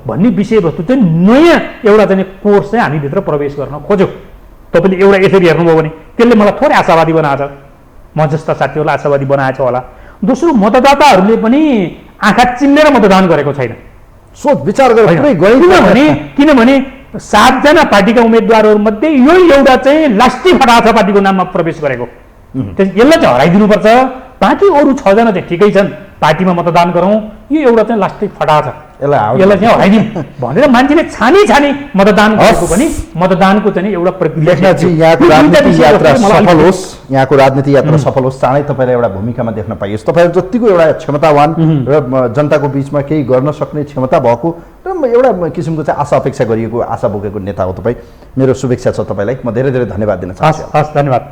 भन्ने विषयवस्तु चाहिँ नयाँ एउटा चाहिँ कोर्स चाहिँ हामीभित्र प्रवेश गर्न खोज्यो। तपाईँले एउटा यसरी हेर्नुभयो भने त्यसले मलाई थोरै आशावादी बनाएको छ, म जस्ता साथीहरूलाई आशावादी बनाएको छ होला। दोस्रो, मतदाताहरूले पनि आँखा चिम्लेर मतदान गरेको छैन, सोच विचार गरेर किनभने 7 जना पार्टीका उम्मेदवारहरूमध्ये यो एउटा चाहिँ लास्टी फटाहा छ पार्टीको नाममा प्रवेश गरेको, यसलाई चाहिँ हराइदिनुपर्छ। बाँकी अरू 6 जना चाहिँ ठिकै छन्, पार्टीमा मतदान गरौँ, यो एउटा चाहिँ लास्टिक फटाहा छ, यसलाई चाहिँ हराइदिउँ भनेर मान्छेले छानी मतदान गरेको पनि मतदानको चाहिँ एउटा प्रक्रिया। यहाँको राजनीति यात्रा सफल होस्, यहाँको राजनीति यात्रा सफल होस्, चाँडै तपाईँलाई एउटा भूमिकामा देख्न पाइयोस्। तपाईँहरू जतिको एउटा क्षमतावान र जनताको बिचमा केही गर्न सक्ने क्षमता भएको र एउटा किसिमको चाहिँ आशा अपेक्षा गरिएको, आशा बोकेको नेता हो तपाईँ। मेरो शुभेच्छा छ तपाईँलाई, म धेरै धेरै धन्यवाद दिन चाहन्छु। हस्, धन्यवाद।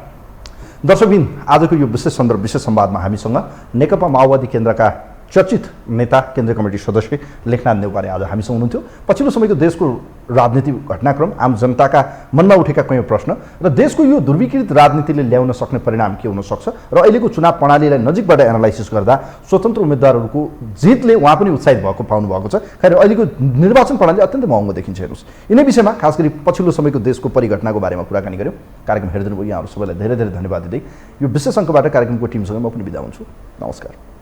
दर्शकबिन, आजको यो विशेष सन्दर्भ विशेष संवादमा हामीसँग नेकपा माओवादी केन्द्रका चर्चित नेता, केन्द्रीय कमिटी सदस्य लेखनाथ नेउपाने आज हामीसँग हुनुहुन्थ्यो। पछिल्लो समयको देशको राजनीतिक घटनाक्रम, आम जनताका मनमा उठेका कयौँ प्रश्न र देशको यो ध्रुवीकृत राजनीतिले ल्याउन सक्ने परिणाम के हुन सक्छ र अहिलेको चुनाव प्रणालीलाई नजिकबाट एनालाइसिस गर्दा स्वतन्त्र उम्मेदवारहरूको जितले उहाँ पनि उत्साहित भएको पाउनु भएको छ। खैर, अहिलेको निर्वाचन प्रणाली अत्यन्तै महँगो देखिन्छ। हेर्नुहोस्, यिनै विषयमा खास गरी पछिल्लो समयको देशको परिघटनाको बारेमा कुराकानी गऱ्यौँ। कार्यक्रम हेरिदिनु भयो यहाँहरू सबैलाई धेरै धेरै धन्यवाद दिँदै यो विशेष अङ्कबाट कार्यक्रमको टिमसँग म पनि बिदा हुन्छु। नमस्कार।